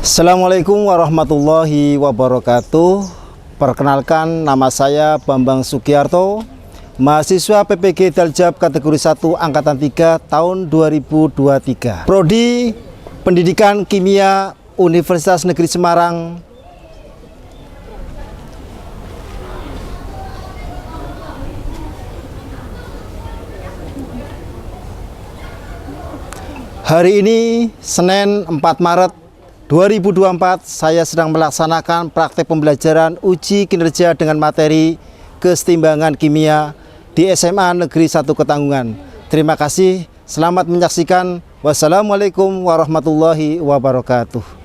Assalamualaikum warahmatullahi wabarakatuh. Perkenalkan, nama saya Bambang Sugiarto, mahasiswa PPG Daljab kategori 1 angkatan 3 tahun 2023. Prodi Pendidikan Kimia Universitas Negeri Semarang. Hari ini Senin 4 Maret 2024, saya sedang melaksanakan praktek pembelajaran uji kinerja dengan materi kesetimbangan kimia di SMA Negeri 1 Ketanggungan. Terima kasih, selamat menyaksikan. Wassalamualaikum warahmatullahi wabarakatuh.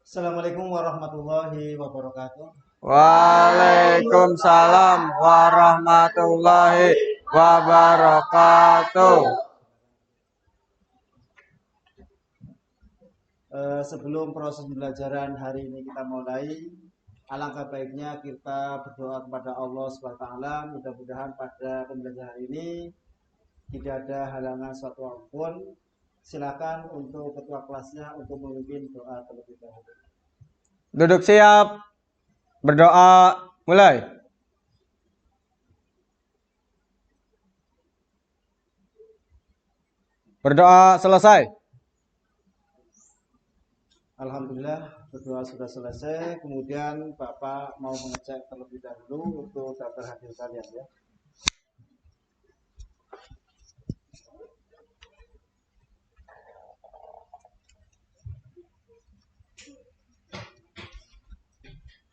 Assalamualaikum warahmatullahi wabarakatuh. Waalaikumsalam warahmatullahi wabarakatuh. Sebelum proses pembelajaran hari ini kita mulai, alangkah baiknya kita berdoa kepada Allah SWT. Mudah-mudahan pada pembelajaran hari ini tidak ada halangan suatu apapun. Silakan untuk ketua kelasnya untuk memimpin doa terlebih dahulu. Duduk siap. Berdoa mulai. Berdoa selesai. Alhamdulillah, berdoa sudah selesai. Kemudian Bapak mau mengecek terlebih dahulu untuk daftar hadir kalian ya.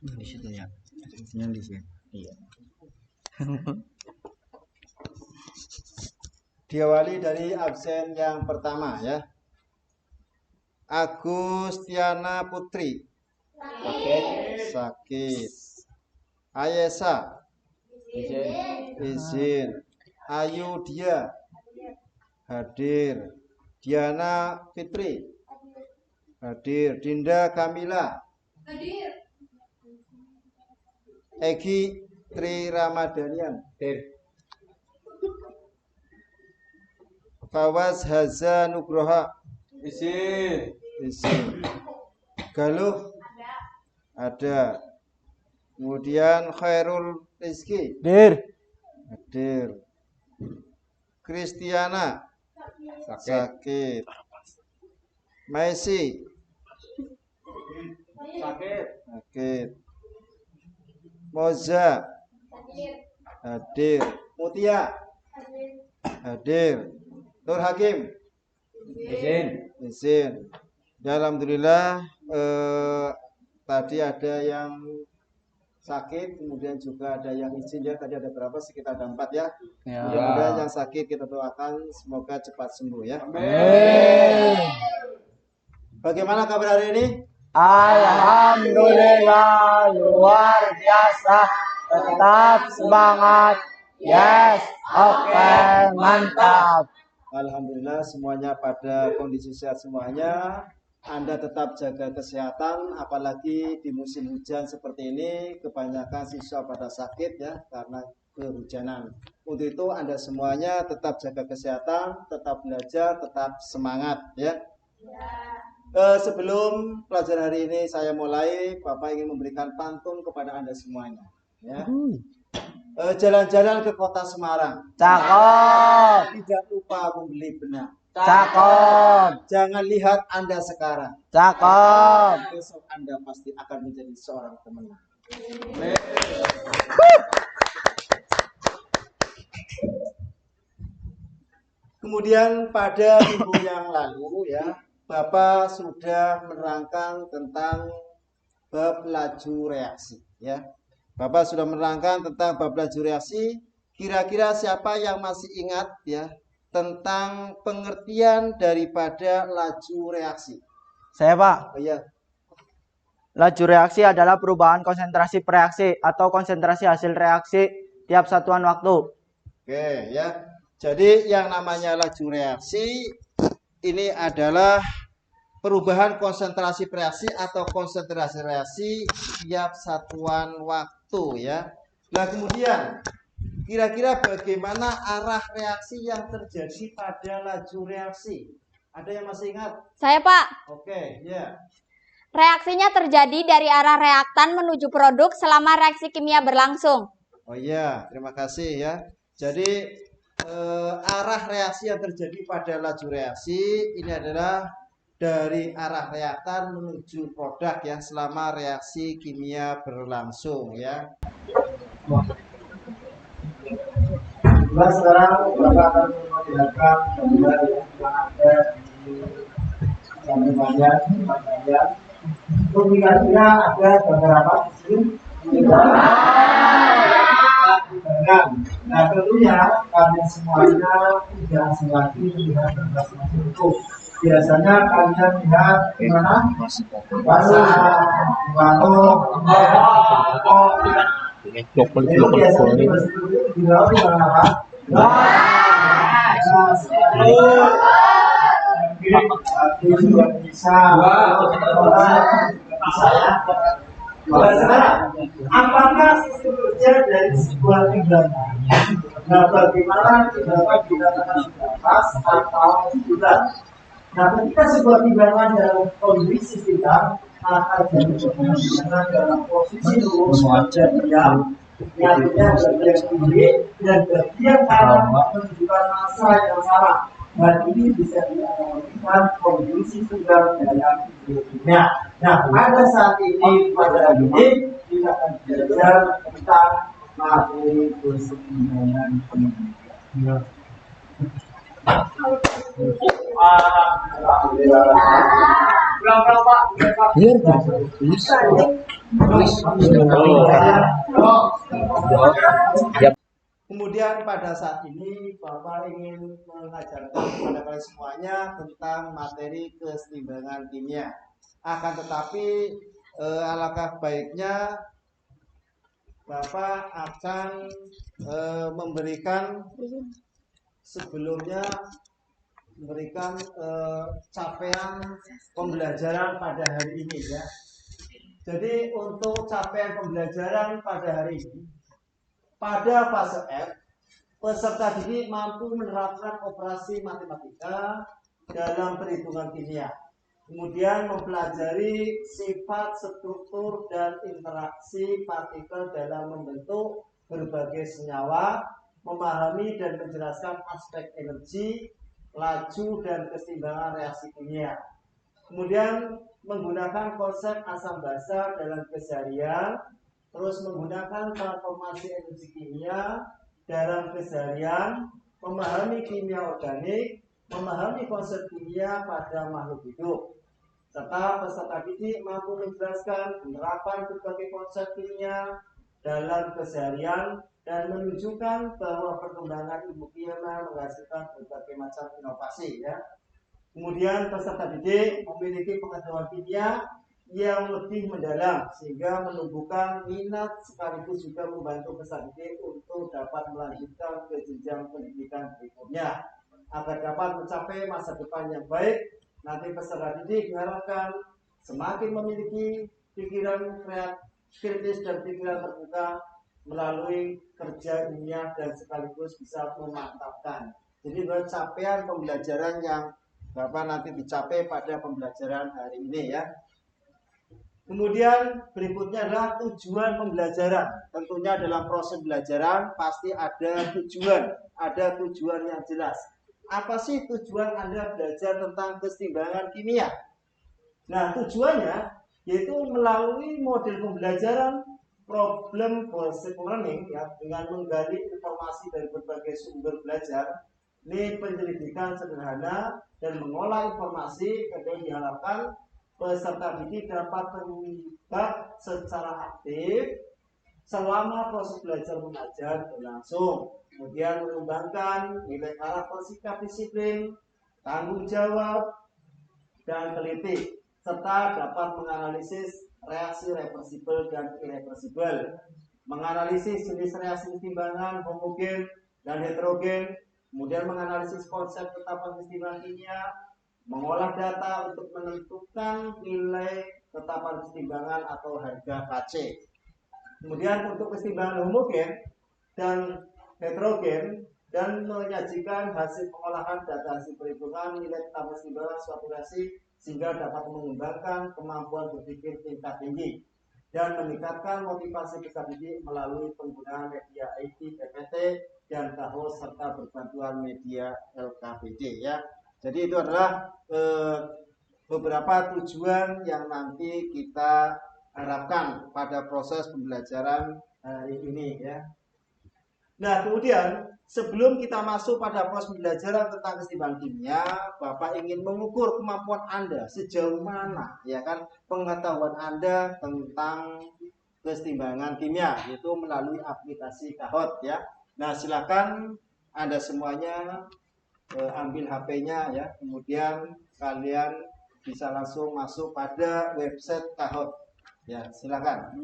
Di situ ya. Di sini. Iya. Diawali dari absen yang pertama ya. Agustiana Putri. Sakit. Ayesa. Izin. Ayu Dia. Hadir. Diana Fitri. Hadir. Dinda Kamila. Egi Tri Ramadhanian. Fawaz Haza Nugroha. Izin. Galuh ada. Kemudian Khairul Rizki. Hadir. Kristiana sakit. Maisi sakit. Moza hadir. Mutia hadir. Nur Hakim izin. Ya, alhamdulillah, tadi ada yang sakit, kemudian juga ada yang izin ya. Tadi ada berapa? Sekitar ada 4 ya. Mudah-mudahan yang sakit kita doakan semoga cepat sembuh ya. Amin. Bagaimana kabar hari ini? Alhamdulillah, luar biasa. Tetap semangat. Yes, oke, mantap. Alhamdulillah semuanya pada kondisi sehat semuanya. Anda tetap jaga kesehatan, apalagi di musim hujan seperti ini kebanyakan siswa pada sakit ya karena kehujanan. Untuk itu Anda semuanya tetap jaga kesehatan, tetap belajar, tetap semangat ya. Sebelum pelajaran hari ini saya mulai, Bapak ingin memberikan pantun kepada Anda semuanya ya. Jalan-jalan ke kota Semarang. Cakep. Tidak lupa membeli benang. Cakep. Jangan lihat Anda sekarang. Cakep. Besok Anda pasti akan menjadi seorang pemenang. Kemudian pada minggu yang lalu ya, Bapak sudah menerangkan tentang bab laju reaksi ya. Bapak sudah menerangkan tentang bab laju reaksi. Kira-kira siapa yang masih ingat ya tentang pengertian daripada laju reaksi? Saya, Pak. Oh iya. Laju reaksi adalah perubahan konsentrasi reaksi atau konsentrasi hasil reaksi tiap satuan waktu. Oke ya. Jadi yang namanya laju reaksi ini adalah perubahan konsentrasi reaksi atau konsentrasi reaksi tiap satuan waktu ya. Nah, kemudian kira-kira bagaimana arah reaksi yang terjadi pada laju reaksi? Ada yang masih ingat? Saya, Pak. Oke, ya. Reaksinya terjadi dari arah reaktan menuju produk selama reaksi kimia berlangsung. Oh iya, terima kasih ya. Jadi arah reaksi yang terjadi pada laju reaksi ini adalah dari arah reaktan menuju produk ya selama reaksi kimia berlangsung ya. Nah, sekarang Bapak akan memperlihatkan gambar yang ada di samping bagian. Kira-kira ada beberapa di sini. Nah, tentunya kalian semuanya tidak asing lagi melihat berkas masuk itu. Biasanya kalian lihat gimana? Bahasa, batuk, itu biasanya di bawah gimana Pak? Juga bisa. Apakah sistem kerja dari sebuah timbangan? Nah, bagaimana timbangan dikatakan pas atau bulan? Nah, ketika sebuah timbangan dalam kondisi sedang maka jadi timbangan dalam posisi lurus dan diam, artinya bagian kiri dan bagian kanan menunjukkan masa yang salah. Dan ini bisa dianalogikan kondisi sedang dalam hidupnya. Nah, pada saat ini pada ini kita akan belajar tentang materi keseimbangan kimia. Kemudian pada saat ini Bapak ingin mengajarkan kepada kalian semuanya tentang materi keseimbangan kimia. Akan tetapi alangkah baiknya Bapak akan memberikan sebelumnya memberikan capaian pembelajaran pada hari ini ya. Jadi untuk capaian pembelajaran pada hari ini pada fase F, peserta didik mampu menerapkan operasi matematika dalam perhitungan kimia. Kemudian mempelajari sifat, struktur, dan interaksi partikel dalam membentuk berbagai senyawa, memahami dan menjelaskan aspek energi, laju, dan keseimbangan reaksi kimia. Kemudian menggunakan konsep asam basa dalam keseharian, terus menggunakan transformasi energi kimia dalam keseharian, memahami kimia organik, memahami konsep kimia pada makhluk hidup, serta peserta didik mampu menjelaskan penerapan berbagai konsep kimia dalam keseharian dan menunjukkan bahwa perkembangan ilmu kimia menghasilkan berbagai macam inovasi ya. Kemudian peserta didik memiliki pengetahuan kimia yang lebih mendalam sehingga menumbuhkan minat sekaligus juga membantu peserta didik untuk dapat melanjutkan ke jenjang pendidikan berikutnya agar dapat mencapai masa depan yang baik. Nanti peserta didik diharapkan semakin memiliki pikiran kritis dan pikiran terbuka melalui kerja ilmiah dan sekaligus bisa memantapkan. Jadi capaian pembelajaran yang Bapak nanti dicapai pada pembelajaran hari ini ya. Kemudian berikutnya adalah tujuan pembelajaran. Tentunya dalam proses pembelajaran pasti ada tujuan yang jelas. Apa sih tujuan Anda belajar tentang keseimbangan kimia? Nah, tujuannya yaitu melalui model pembelajaran problem based learning ya, dengan menggali informasi dari berbagai sumber belajar. Ini penyelidikan sederhana dan mengolah informasi yang diharapkan peserta didik dapat terlibat secara aktif selama proses belajar mengajar berlangsung. Kemudian mengembangkan nilai karakter sikap disiplin, tanggung jawab, dan teliti, serta dapat menganalisis reaksi reversibel dan irreversibel, menganalisis jenis reaksi keseimbangan homogen dan heterogen, kemudian menganalisis konsep ketetapan keseimbangan kimia, mengolah data untuk menentukan nilai ketetapan kesetimbangan atau harga KC. Kemudian untuk kesetimbangan homogen dan heterogen dan menyajikan hasil pengolahan data hasil perhitungan nilai ketetapan kesetimbangan suatu reaksi sehingga dapat mengembangkan kemampuan berpikir tingkat tinggi dan meningkatkan motivasi peserta didik melalui penggunaan media IT, PPT, dan KAHOS serta berbantuan media LKPD ya. Jadi itu adalah beberapa tujuan yang nanti kita harapkan pada proses pembelajaran ini ya. Nah, kemudian sebelum kita masuk pada proses pembelajaran tentang kesetimbangan kimia, Bapak ingin mengukur kemampuan Anda sejauh mana ya kan pengetahuan Anda tentang kesetimbangan kimia, yaitu melalui aplikasi KAHOT ya. Nah, silakan Anda semuanya ambil HP-nya ya, kemudian kalian bisa langsung masuk pada website KAHOT ya, silakan.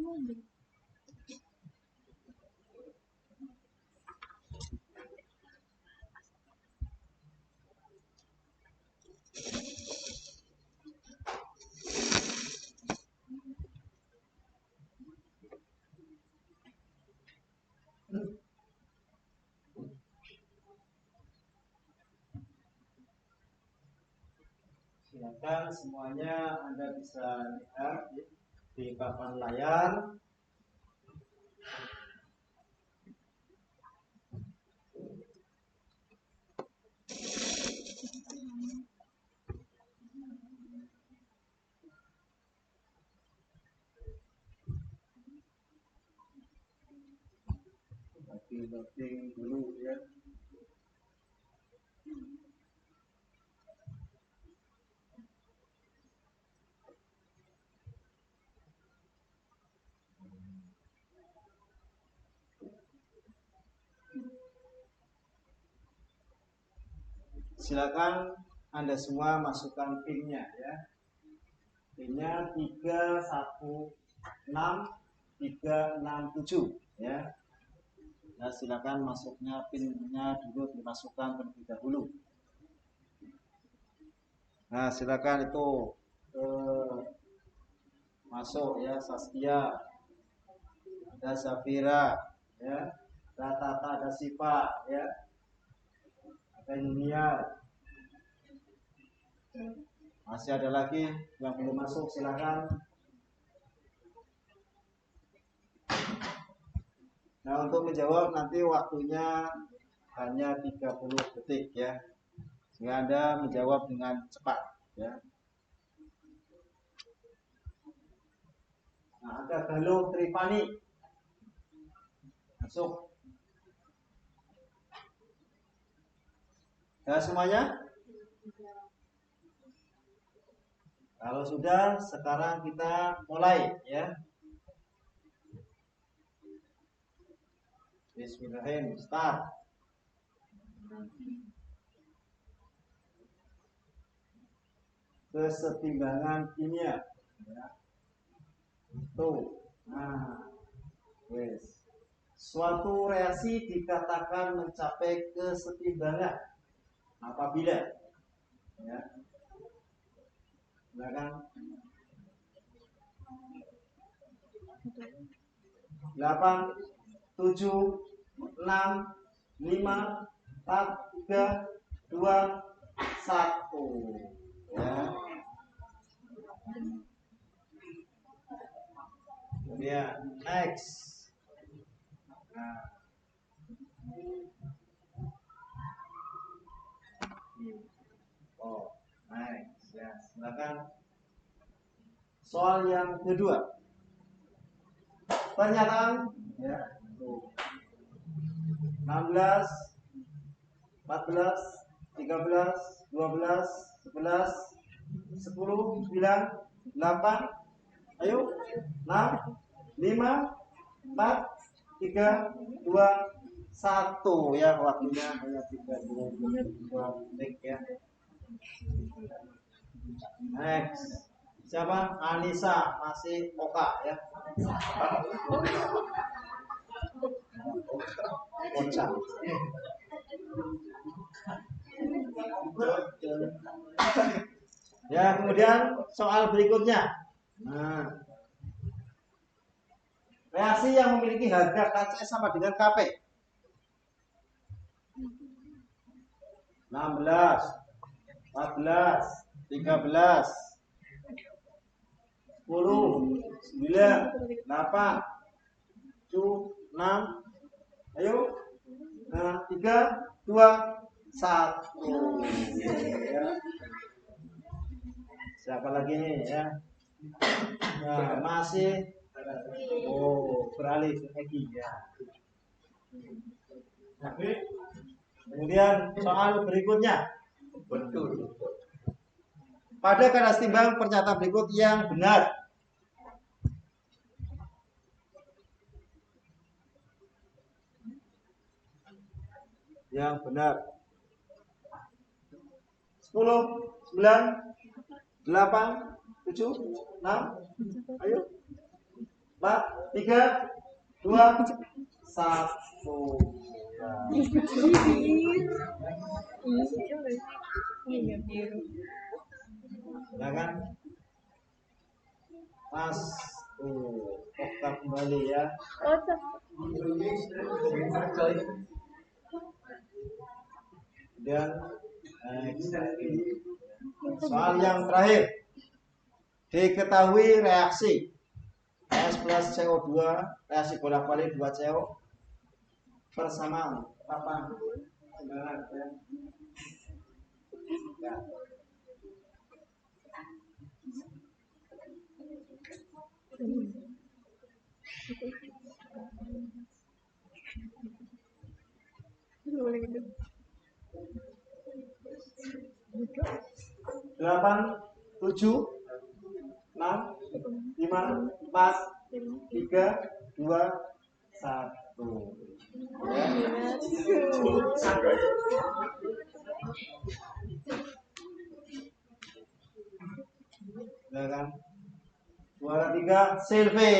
Silakan semuanya Anda bisa lihat di papan layar. Loading dulu ya. Silakan Anda semua masukkan PIN-nya ya. PIN-nya 316367 ya. Nah, silakan masuknya PIN-nya dulu dimasukkan terlebih dahulu. Nah, silakan itu masuk ya, Saskia, ada Safira ya, ada Tata, ada Sipa ya, ada Yunia. Masih ada lagi yang belum masuk, silakan. Nah, untuk menjawab nanti waktunya hanya 30 detik ya, sehingga Anda menjawab dengan cepat ya. Nah, ada Galuh Tripani masuk. Ya semuanya? Kalau sudah, sekarang kita mulai ya. Bismillahirrahmanirrahim, start. Kesetimbangan kimia ya. Tuh. Nah, wes. Suatu reaksi dikatakan mencapai kesetimbangan apabila ya. Silakan. 8 7 6 5 4 3 2 1 ya. Kemudian next. Nah. Oh, next ya. Silakan. Soal yang kedua. Pernyataan ya. 16 14 13 12 11 10 9 8 ayo 6 5 4 3 2 1 ya, waktunya hanya 32 detik ya. Next. Siapa? Anissa, masih Oka ya. Oca. Ya, kemudian soal berikutnya. Nah, reaksi yang memiliki harga KC sama dengan KP. 16, 14, 13, 10, 9, 8, 7, 6. Ayo. Nah, 3, 2, 1. Ya. Siapa lagi nih ya? Nah, masih beralih ke Egi ya. Kemudian soal berikutnya. Betul. Pada kadar timbang pernyataan berikut yang benar. Yang benar. 10, 9, 8, 7, 6. Ayo. 4, 3, 2, 1. Ya kan? Mas, oke kembali ya. Dan soal yang terakhir, diketahui reaksi S plus CO2 reaksi bolak-balik 2 CO persamaan apa? Ya. Delapan, 7, 6, 5, 4, 3, 2, 1. Ya kan? Juara 3, Silvi.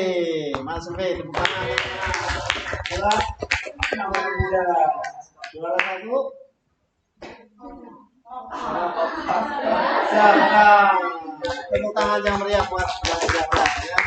Mas Silvi, tepuk tangan. Juara 1. Siapa? Tepuk tangan yang meriah buat juara ya.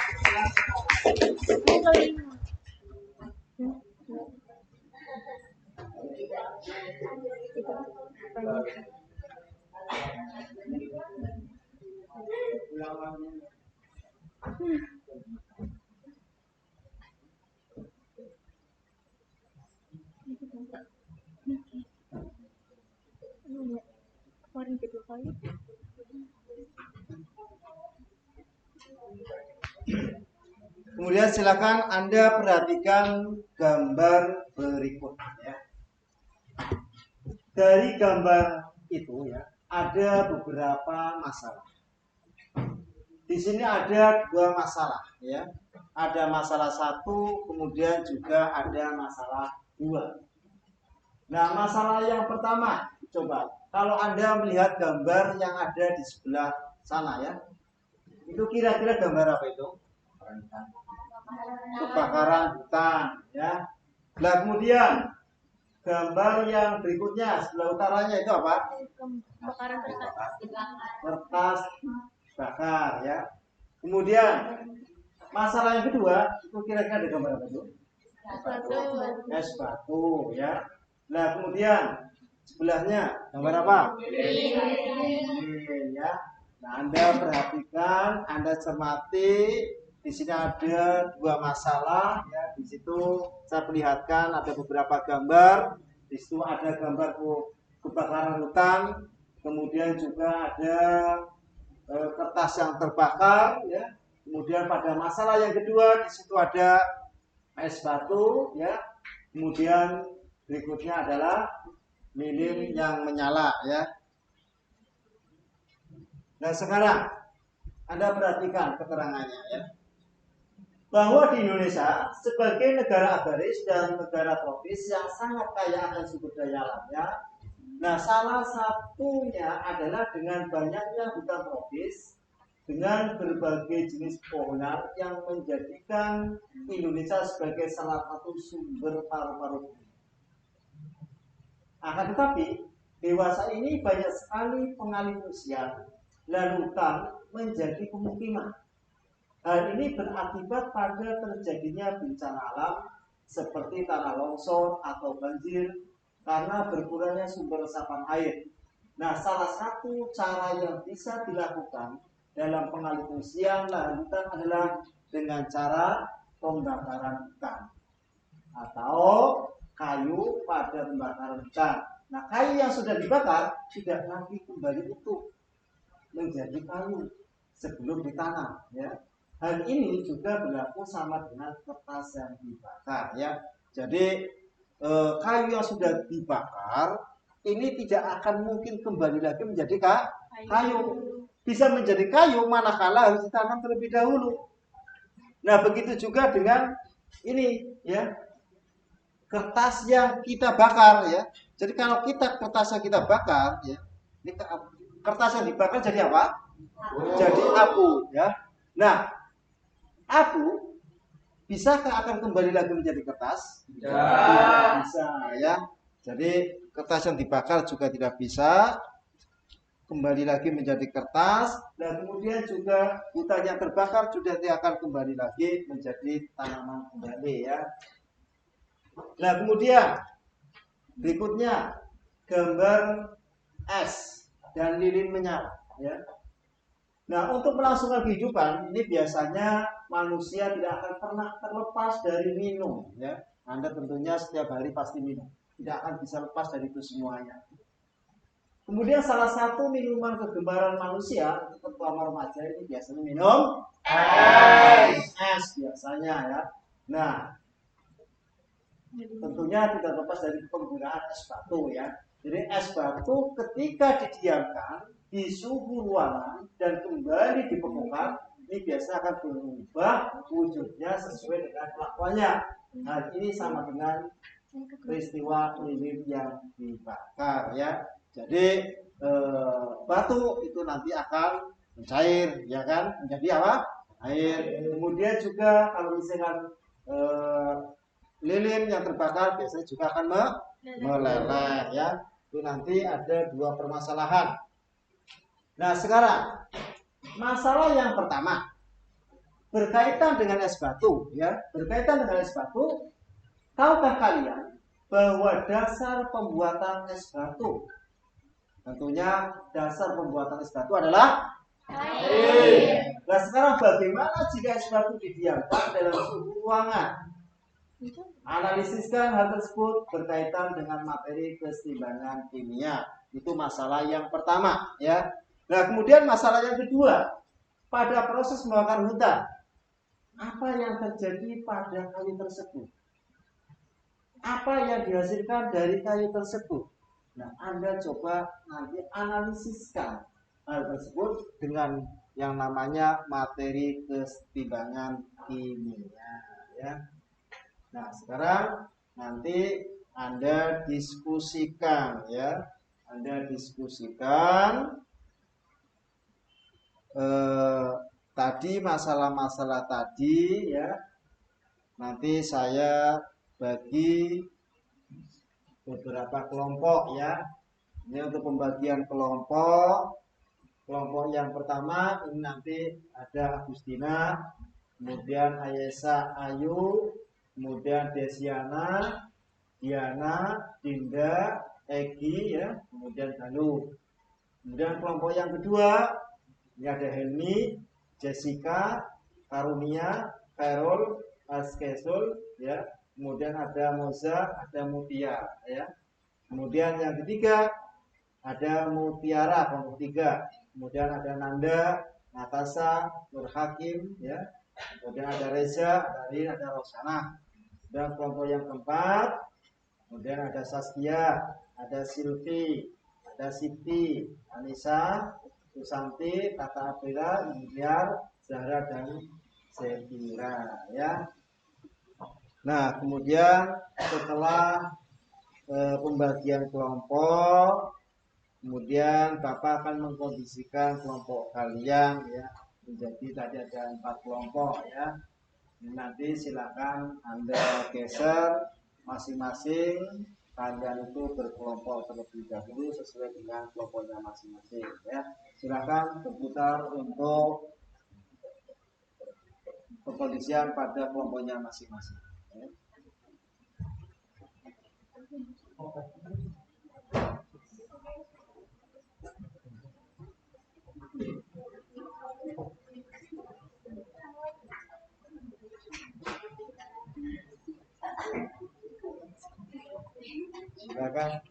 Kemudian silakan Anda perhatikan gambar berikut ya. Dari gambar itu ya, ada beberapa masalah. Di sini ada 2 masalah ya. Ada masalah 1, kemudian juga ada masalah 2. Nah, masalah yang pertama, coba kalau Anda melihat gambar yang ada di sebelah sana ya. Itu kira-kira gambar apa itu? Kebakaran hutan ya. Nah, kemudian gambar yang berikutnya sebelah utaranya itu apa? Kebakaran Kertas bakar ya. Kemudian masalah yang kedua itu kira-kira ada gambar apa itu? Es batu ya. Nah, kemudian sebelahnya gambar apa? Ya. Nah, Anda perhatikan, Anda cermati. Di sini ada 2 masalah ya. Di situ saya perlihatkan ada beberapa gambar. Di situ ada gambar kebakaran hutan, kemudian juga ada kertas yang terbakar ya. Kemudian pada masalah yang kedua di situ ada es batu ya. Kemudian berikutnya adalah lilin yang menyala ya. Nah, sekarang Anda perhatikan keterangannya ya. Bahwa di Indonesia sebagai negara agraris dan negara tropis yang sangat kaya akan sumber daya alamnya. Nah, salah satunya adalah dengan banyaknya hutan tropis dengan berbagai jenis pohonan yang menjadikan Indonesia sebagai salah satu sumber paru-paru. Akan tetapi, dewasa ini banyak sekali pengalih usia dan hutan menjadi pemukiman. Hal ini berakibat pada terjadinya bencana alam seperti tanah longsor atau banjir karena berkurangnya sumber resapan air. Nah, salah satu cara yang bisa dilakukan dalam pengalihan lahan hutan adalah dengan cara pembakaran hutan atau kayu pada pembakaran hutan. Nah, kayu yang sudah dibakar tidak lagi kembali utuh menjadi kayu sebelum ditanam, ya. Hal ini juga berlaku sama dengan kertas yang dibakar, ya. Jadi kayu yang sudah dibakar ini tidak akan mungkin kembali lagi menjadi kayu. Bisa menjadi kayu manakala harus ditanam terlebih dahulu. Nah, begitu juga dengan ini, ya, kertas yang kita bakar, ya. Jadi kalau kertas yang kita bakar, ya, ini kertas yang dibakar jadi apa? Jadi abu, ya. Nah, abu bisakah akan kembali lagi menjadi kertas? Tidak bisa, ya. Jadi kertas yang dibakar juga tidak bisa kembali lagi menjadi kertas, dan kemudian juga hutan yang terbakar sudah tidak akan kembali lagi menjadi tanaman kembali, ya. Nah, kemudian berikutnya gambar es dan lilin menyala, ya. Nah, untuk melangsungkan kehidupan ini biasanya manusia tidak akan pernah terlepas dari minum, ya. Anda tentunya setiap hari pasti minum, tidak akan bisa lepas dari itu semuanya. Kemudian salah satu minuman kegemaran manusia untuk terutama remaja ini biasanya minum es biasanya, ya. Nah, tentunya tidak lepas dari penggunaan es batu, ya. Jadi es batu ketika didiamkan di suhu ruangan dan kembali dibekukan, ini biasa akan berubah wujudnya sesuai dengan kelakuannya. Nah, ini sama dengan peristiwa lilin yang dibakar, ya. Jadi batu itu nanti akan mencair, ya kan, menjadi apa? Air. Kemudian juga kalau misalkan lilin yang terbakar biasanya juga akan meleleh, ya. Itu nanti ada dua permasalahan. Nah, sekarang masalah yang pertama berkaitan dengan es batu, ya. Berkaitan dengan es batu, tahukah kalian bahwa dasar pembuatan es batu, tentunya dasar pembuatan es batu adalah air. Nah, sekarang bagaimana jika es batu didiamkan dalam suhu ruangan? Analisiskan hal tersebut berkaitan dengan materi keseimbangan kimia. Itu masalah yang pertama, ya. Nah, kemudian masalah yang kedua, pada proses membakar hutan, apa yang terjadi pada kayu tersebut? Apa yang dihasilkan dari kayu tersebut? Nah, Anda coba nanti analisiskan hal tersebut dengan yang namanya materi keseimbangan kimia, ya. Nah, sekarang nanti Anda diskusikan, ya. Anda diskusikan tadi masalah-masalah tadi, ya. Nanti saya bagi beberapa kelompok, ya. Ini untuk pembagian kelompok. Kelompok yang pertama ini nanti ada Agustina, kemudian Ayesa Ayu, kemudian Desiana, Diana, Dinda, Egi, ya, kemudian Galuh. Kemudian kelompok yang kedua ini ada Helmi, Jessica, Karunia, Carol, Askesul, ya. Kemudian ada Moza, ada Mutia, ya. Kemudian yang ketiga ada Mutiara, kelompok 3. Kemudian ada Nanda, Natasha, Nur Hakim, ya. Kemudian ada Reza, ada Rin, ada Roksana. Dan kelompok yang keempat, kemudian ada Saskia, ada Silvi, ada Siti, Anissa, Susanti, Tata Aprila, Indiar, Zahra, dan Sevira, ya. Nah, kemudian setelah pembagian kelompok, kemudian Bapak akan mengkondisikan kelompok kalian, ya, menjadi tadi ada 4 kelompok, ya. Nanti silakan Anda geser masing-masing kalian itu berkelompok terlebih dahulu sesuai dengan kelompoknya masing-masing ya. Silakan berputar untuk pengkondisian pada kelompoknya masing-masing ya. Silakan.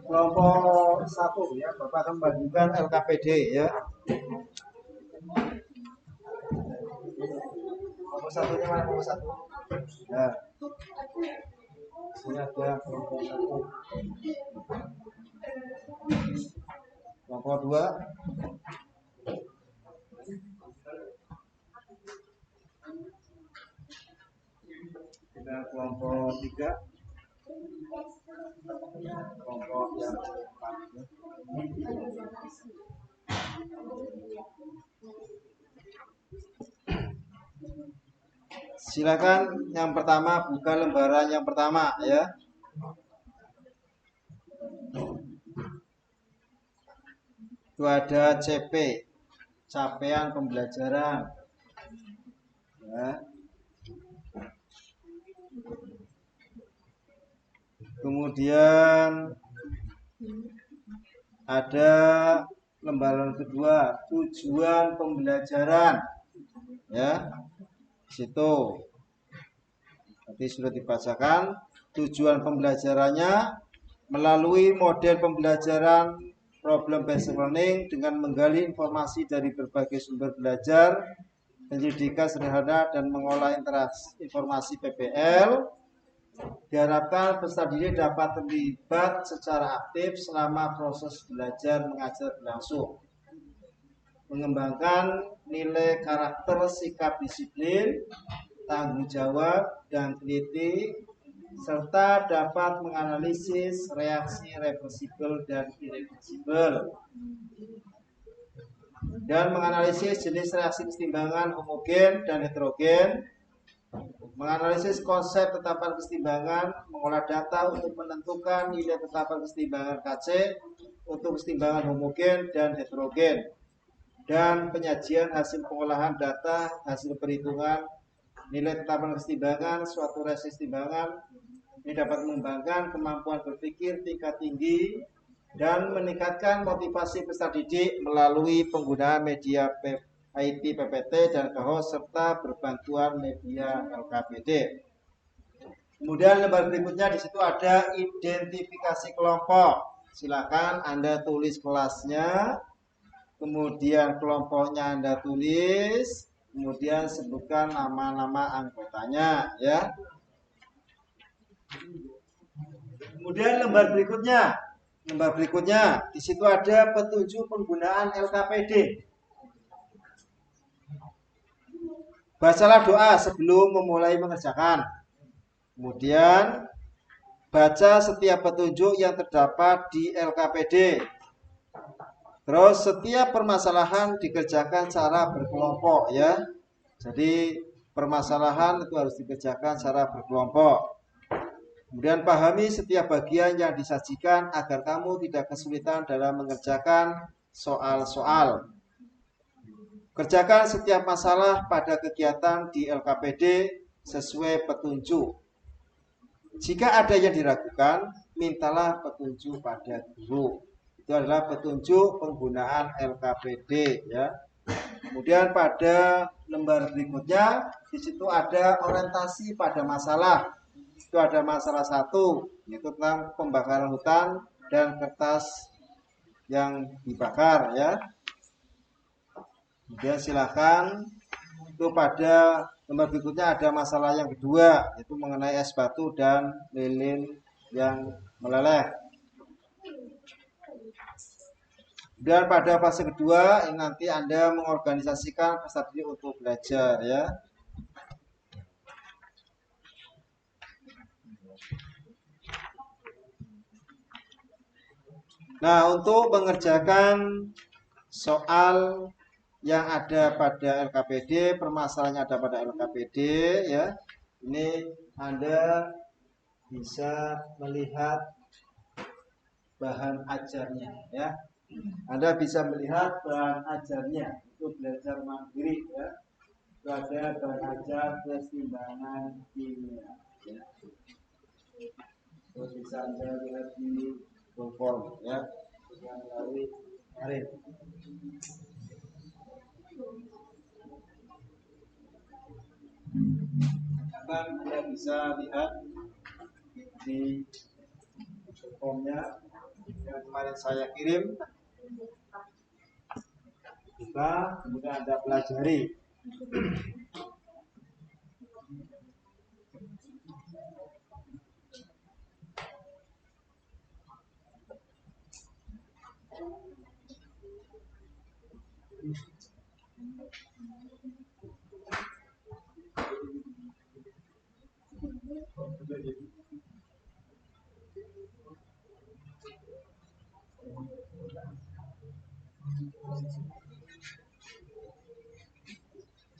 Kelompok 1 ya, Bapak akan membagikan LKPD ya. Kelompok 1-nya mana kelompok 1? Nah, sini ada kelompok 1. Kelompok 2. Kita kelompok 3. Kelompok yang keempat ya. Silakan yang pertama buka lembaran yang pertama ya. Itu ada CP, capaian pembelajaran ya. Kemudian ada lembaran kedua, tujuan pembelajaran ya. Situ nanti sudah dibacakan tujuan pembelajarannya melalui model pembelajaran problem based learning dengan menggali informasi dari berbagai sumber belajar, penyelidikan sederhana dan mengolah informasi PBL. Diharapkan peserta didik dapat terlibat secara aktif selama proses belajar mengajar berlangsung, mengembangkan nilai karakter, sikap disiplin, tanggung jawab, dan teliti, serta dapat menganalisis reaksi reversibel dan irreversibel, dan menganalisis jenis reaksi kesetimbangan homogen dan heterogen, menganalisis konsep tetapan kesetimbangan, mengolah data untuk menentukan nilai tetapan kesetimbangan KC untuk kesetimbangan homogen dan heterogen, dan penyajian hasil pengolahan data, hasil perhitungan nilai tetapan kesetimbangan suatu reaksi kesetimbangan. Ini dapat mengembangkan kemampuan berpikir tingkat tinggi dan meningkatkan motivasi peserta didik melalui penggunaan media IT PPT dan KHOS serta berbantuan media LKPD. Kemudian lembar berikutnya di situ ada identifikasi kelompok. Silakan Anda tulis kelasnya, kemudian kelompoknya Anda tulis, kemudian sebutkan nama-nama anggotanya ya. Kemudian lembar berikutnya di situ ada petunjuk penggunaan LKPD. Bacalah doa sebelum memulai mengerjakan. Kemudian baca setiap petunjuk yang terdapat di LKPD. Terus setiap permasalahan dikerjakan secara berkelompok ya. Jadi permasalahan itu harus dikerjakan secara berkelompok. Kemudian pahami setiap bagian yang disajikan agar kamu tidak kesulitan dalam mengerjakan soal-soal. Kerjakan setiap masalah pada kegiatan di LKPD sesuai petunjuk. Jika ada yang diragukan, mintalah petunjuk pada guru. Itu adalah petunjuk penggunaan LKPD ya. Kemudian pada lembar berikutnya di situ ada orientasi pada masalah. Itu ada masalah 1 yaitu tentang pembakaran hutan dan kertas yang dibakar ya. Kemudian silakan itu pada lembar berikutnya ada masalah yang kedua yaitu mengenai es batu dan lilin yang meleleh. Dan pada fase kedua ini nanti Anda mengorganisasikan peserta didik untuk belajar ya. Nah, untuk mengerjakan soal yang ada pada LKPD, permasalahannya ada pada LKPD ya. Ini Anda bisa melihat bahan ajarnya ya. Anda bisa melihat bahan ajarnya itu belajar mandiri ya. Itu ada bahan ajar keseimbangan kimia ya. Itu bisa Anda lihat di form ya. Yang dari Arif. Akan Anda bisa lihat di formnya yang kemarin saya kirim. Kita kemudian Anda pelajari.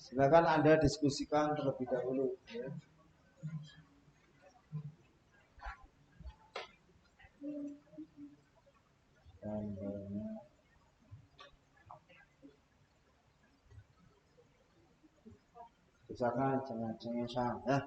Silakan Anda diskusikan terlebih dahulu ya. Misalkan jangan cengesang ya.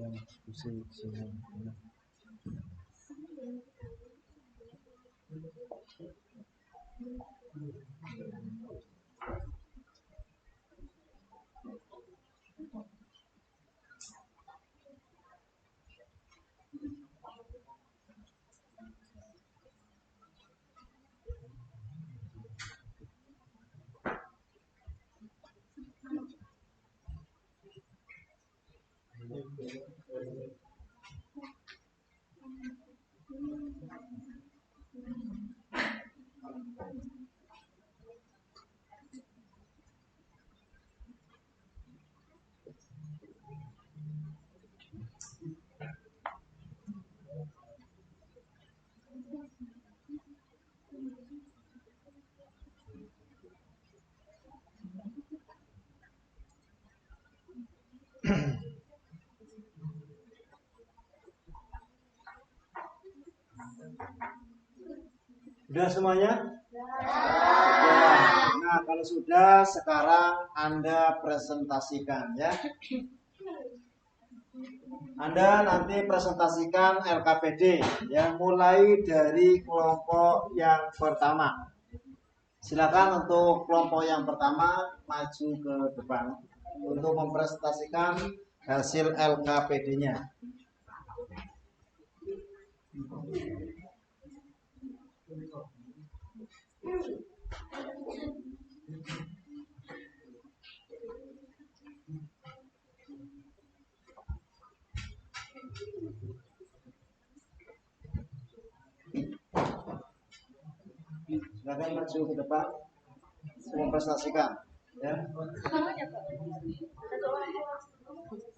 yang sini. Sudah semuanya? Ya. Nah, kalau sudah, sekarang Anda presentasikan ya. Anda nanti presentasikan LKPD ya, mulai dari kelompok yang pertama. Silakan untuk kelompok yang pertama maju ke depan untuk mempresentasikan hasil LKPD-nya. Silakan maju ke depan mempresentasikan ya.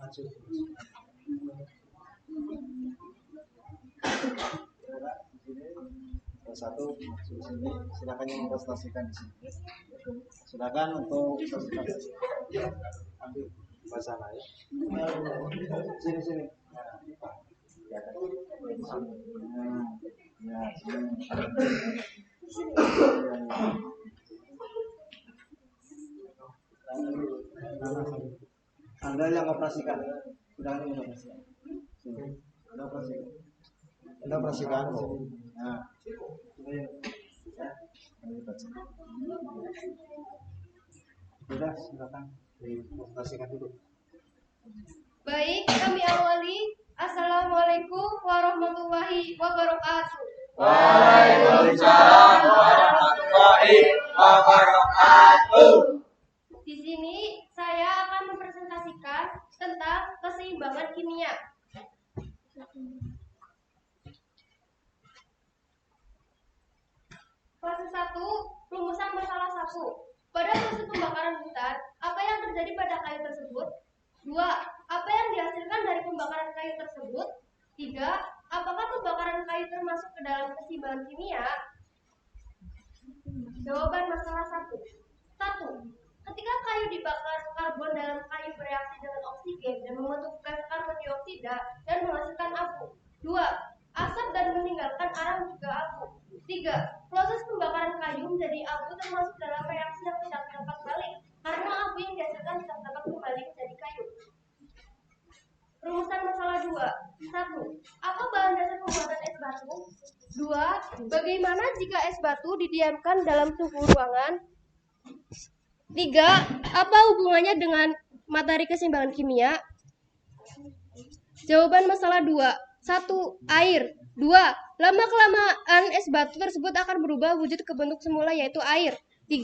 Maju. Satu maju di sini, silakan yang mempresentasikan di sini. Silakan untuk presentasi. Ambil bahasa lain. Sini. Ya, Anda yang operasikan. Sudah yang operasikan. Anda operasikan. Nah. Sudah, silakan dioperasikan dulu. Baik, kami awali. Assalamualaikum warahmatullahi wabarakatuh. Waalaikumsalam warahmatullahi wabarakatuh. Di sini saya akan mempresentasikan tentang keseimbangan kimia. Fase 1, rumusan masalah 1. Pada proses pembakaran hutan, apa yang terjadi pada kayu tersebut? 2. Apa yang dihasilkan dari pembakaran kayu tersebut? 3. Apakah pembakaran kayu termasuk ke dalam keseimbangan kimia? Jawaban masalah 1. 1. Ketika kayu dibakar, karbon dalam kayu bereaksi dengan oksigen dan membentuk gas karbon dioksida dan menghasilkan abu. 2. Asap dan meninggalkan arang juga abu. 3. Proses pembakaran kayu menjadi abu termasuk dalam reaksi yang tidak dapat balik karena abu yang dihasilkan tidak dapat kembali menjadi kayu. Rumusan masalah 2. 1. Apa bahan dasar pembuatan es batu? 2. Bagaimana jika es batu didiamkan dalam suhu ruangan? 3. Apa hubungannya dengan materi keseimbangan kimia? Jawaban masalah 2. 1. Air. 2. Lama-kelamaan es batu tersebut akan berubah wujud ke bentuk semula yaitu air. 3.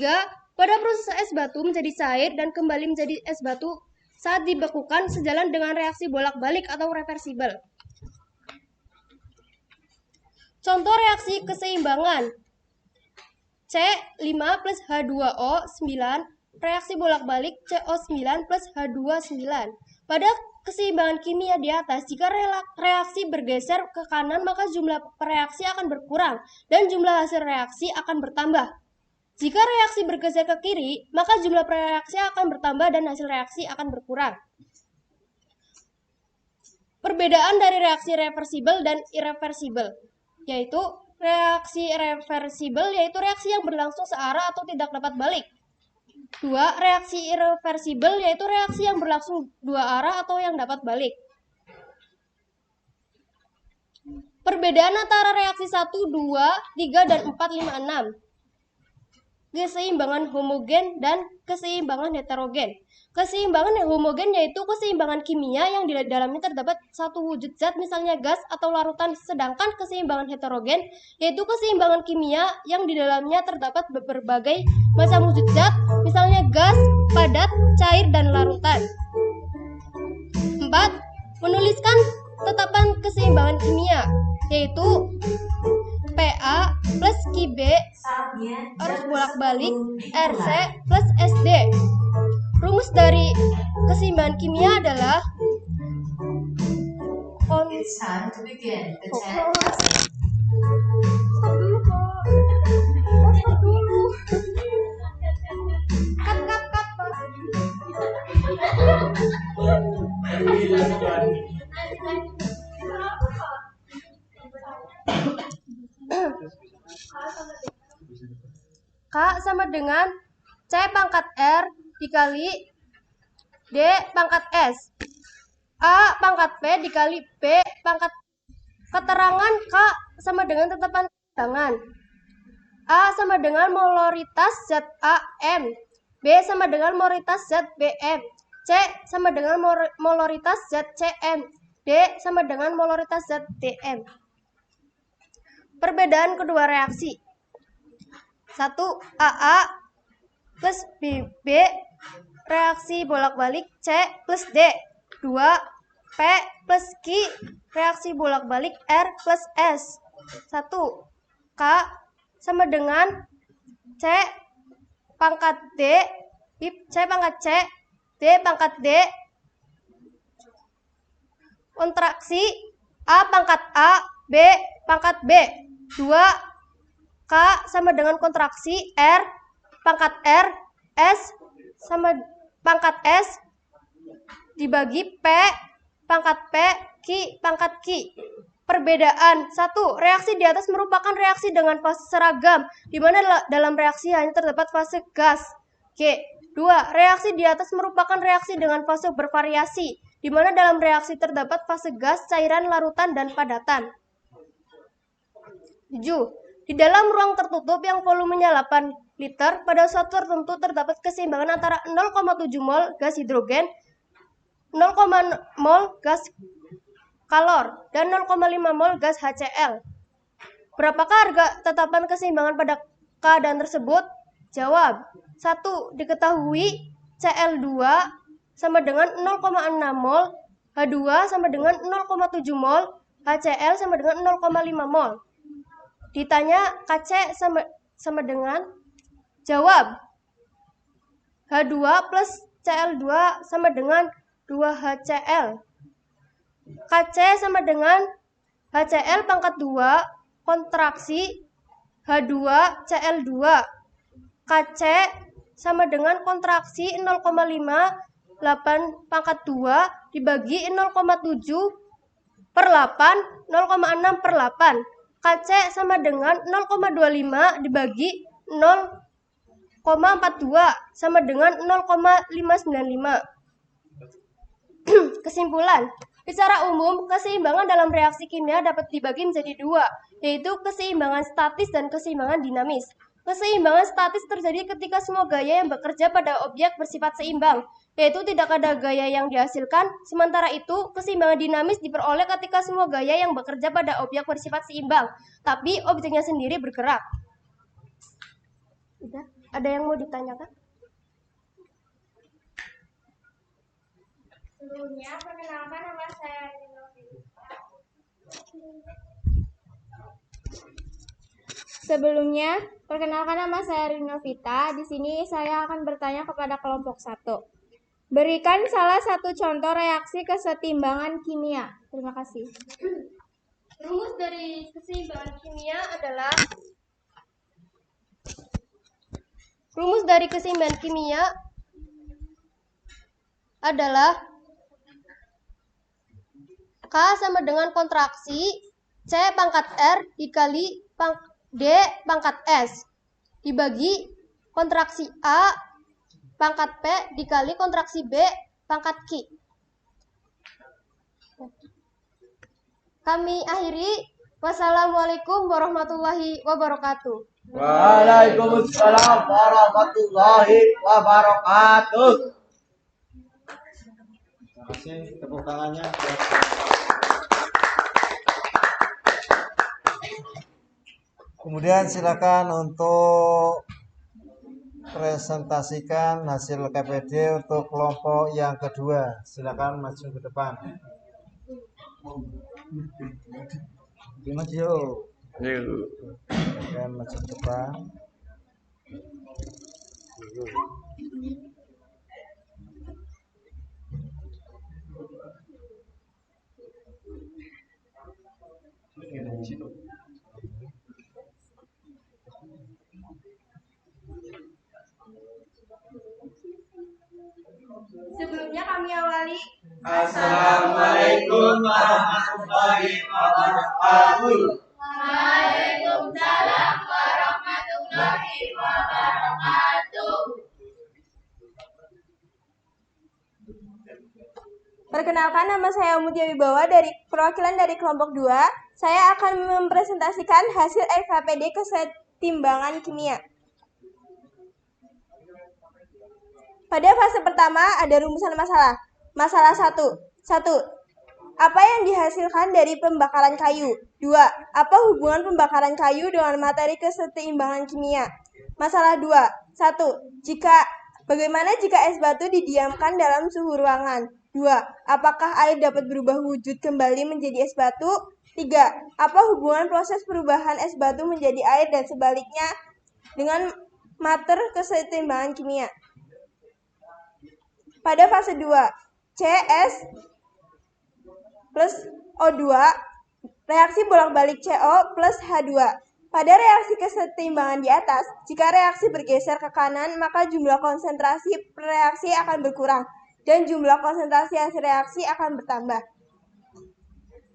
Pada proses es batu menjadi cair dan kembali menjadi es batu saat dibekukan sejalan dengan reaksi bolak-balik atau reversibel. Contoh reaksi keseimbangan. C5 plus H2O 9, reaksi bolak-balik CO9 plus H2 9. Pada keseimbangan kimia di atas, jika reaksi bergeser ke kanan, maka jumlah reaksi akan berkurang dan jumlah hasil reaksi akan bertambah. Jika reaksi bergeser ke kiri, maka jumlah reaksi akan bertambah dan hasil reaksi akan berkurang. Perbedaan dari reaksi reversibel dan irreversibel, yaitu reaksi reversibel yaitu reaksi yang berlangsung searah atau tidak dapat balik. 2. Reaksi irreversibel yaitu reaksi yang berlangsung dua arah atau yang dapat balik. Perbedaan antara reaksi 1, 2, 3, dan 4, 5, 6. Keseimbangan homogen dan keseimbangan heterogen. Keseimbangan homogen yaitu keseimbangan kimia yang di dalamnya terdapat satu wujud zat, misalnya gas atau larutan. Sedangkan keseimbangan heterogen yaitu keseimbangan kimia yang di dalamnya terdapat berbagai macam wujud zat, misalnya gas, padat, cair, dan larutan. 4. Menuliskan tetapan keseimbangan kimia, yaitu Pa plus Qb harus bolak-balik Rc plus Sd. Rumus dari keseimbangan kimia adalah It's time to begin the 10 K sama dengan C pangkat R dikali D pangkat S. A pangkat P dikali B pangkat. Keterangan K sama dengan tetapan keseimbangan. A sama dengan molaritas zat AM. B sama dengan molaritas zat BM. C sama dengan molaritas zat CM. D sama dengan molaritas zat DM. Perbedaan kedua reaksi. 1. AA plus BB reaksi bolak-balik C plus D. 2. P plus Q reaksi bolak-balik R plus S. 1. K sama dengan C pangkat D, C pangkat C, D pangkat D. Kontraksi A pangkat A, B pangkat B. 2. K sama dengan kontraksi R pangkat R, S sama pangkat S dibagi P pangkat P, Q pangkat Q. Perbedaan. 1. Reaksi di atas merupakan reaksi dengan fase seragam, di mana dalam reaksi hanya terdapat fase gas. G. 2. Reaksi di atas merupakan reaksi dengan fase bervariasi, di mana dalam reaksi terdapat fase gas, cairan, larutan, dan padatan. 7. Di dalam ruang tertutup yang volumenya 8 liter, pada suatu tertentu terdapat keseimbangan antara 0,7 mol gas hidrogen, 0, mol gas kalor, dan 0,5 mol gas HCl. Berapakah harga tetapan keseimbangan pada keadaan tersebut? Jawab. 1. Diketahui Cl2 sama dengan 0,6 mol, H2 sama dengan 0,7 mol, HCl sama dengan 0,5 mol. Ditanya Kc sama dengan, jawab. H2 plus Cl2 sama dengan 2HCl. Kc sama dengan HCl pangkat 2 kontraksi H2 Cl2. Kc sama dengan kontraksi 0,58 pangkat 2 dibagi 0,7 per 8, 0,6 per 8. Kc sama dengan 0,25 dibagi 0,42 sama dengan 0,595. Kesimpulan. Secara umum, keseimbangan dalam reaksi kimia dapat dibagi menjadi dua, yaitu keseimbangan statis dan keseimbangan dinamis. Keseimbangan statis terjadi ketika semua gaya yang bekerja pada objek bersifat seimbang, yaitu tidak ada gaya yang dihasilkan. Sementara itu, keseimbangan dinamis diperoleh ketika semua gaya yang bekerja pada objek bersifat seimbang, tapi objeknya sendiri bergerak. Udah, ada yang mau ditanyakan? Sebelumnya, perkenalkan nama saya Rinovita. Di sini saya akan bertanya kepada kelompok 1. Berikan salah satu contoh reaksi kesetimbangan kimia. Terima kasih. Rumus dari keseimbangan kimia adalah K sama dengan kontraksi C pangkat R dikali D pangkat S dibagi kontraksi A pangkat P dikali kontraksi B pangkat Q. Kami akhiri Wassalamualaikum warahmatullahi wabarakatuh. Waalaikumsalam warahmatullahi wabarakatuh. Terima kasih, tepuk tangannya. Kemudian silakan untuk presentasikan hasil KPD untuk kelompok yang kedua. Silakan maju ke depan. Maju. Silakan maju ke depan. Sebelumnya kami awali. Assalamualaikum warahmatullahi wabarakatuh. Waalaikumsalam warahmatullahi wabarakatuh. Perkenalkan, nama saya Mutia Wibawa dari perwakilan dari kelompok 2. Saya akan mempresentasikan hasil LKPD kesetimbangan kimia. Pada fase pertama ada rumusan masalah. Masalah 1. 1. Apa yang dihasilkan dari pembakaran kayu? 2. Apa hubungan pembakaran kayu dengan materi kesetimbangan kimia? Masalah 2. 1. Bagaimana jika es batu didiamkan dalam suhu ruangan? 2. Apakah air dapat berubah wujud kembali menjadi es batu? 3. Apa hubungan proses perubahan es batu menjadi air dan sebaliknya dengan materi kesetimbangan kimia? Pada fase 2, CS plus O2, reaksi bolak-balik CO plus H2. Pada reaksi kesetimbangan di atas, jika reaksi bergeser ke kanan, maka jumlah konsentrasi reaksi akan berkurang dan jumlah konsentrasi hasil reaksi akan bertambah.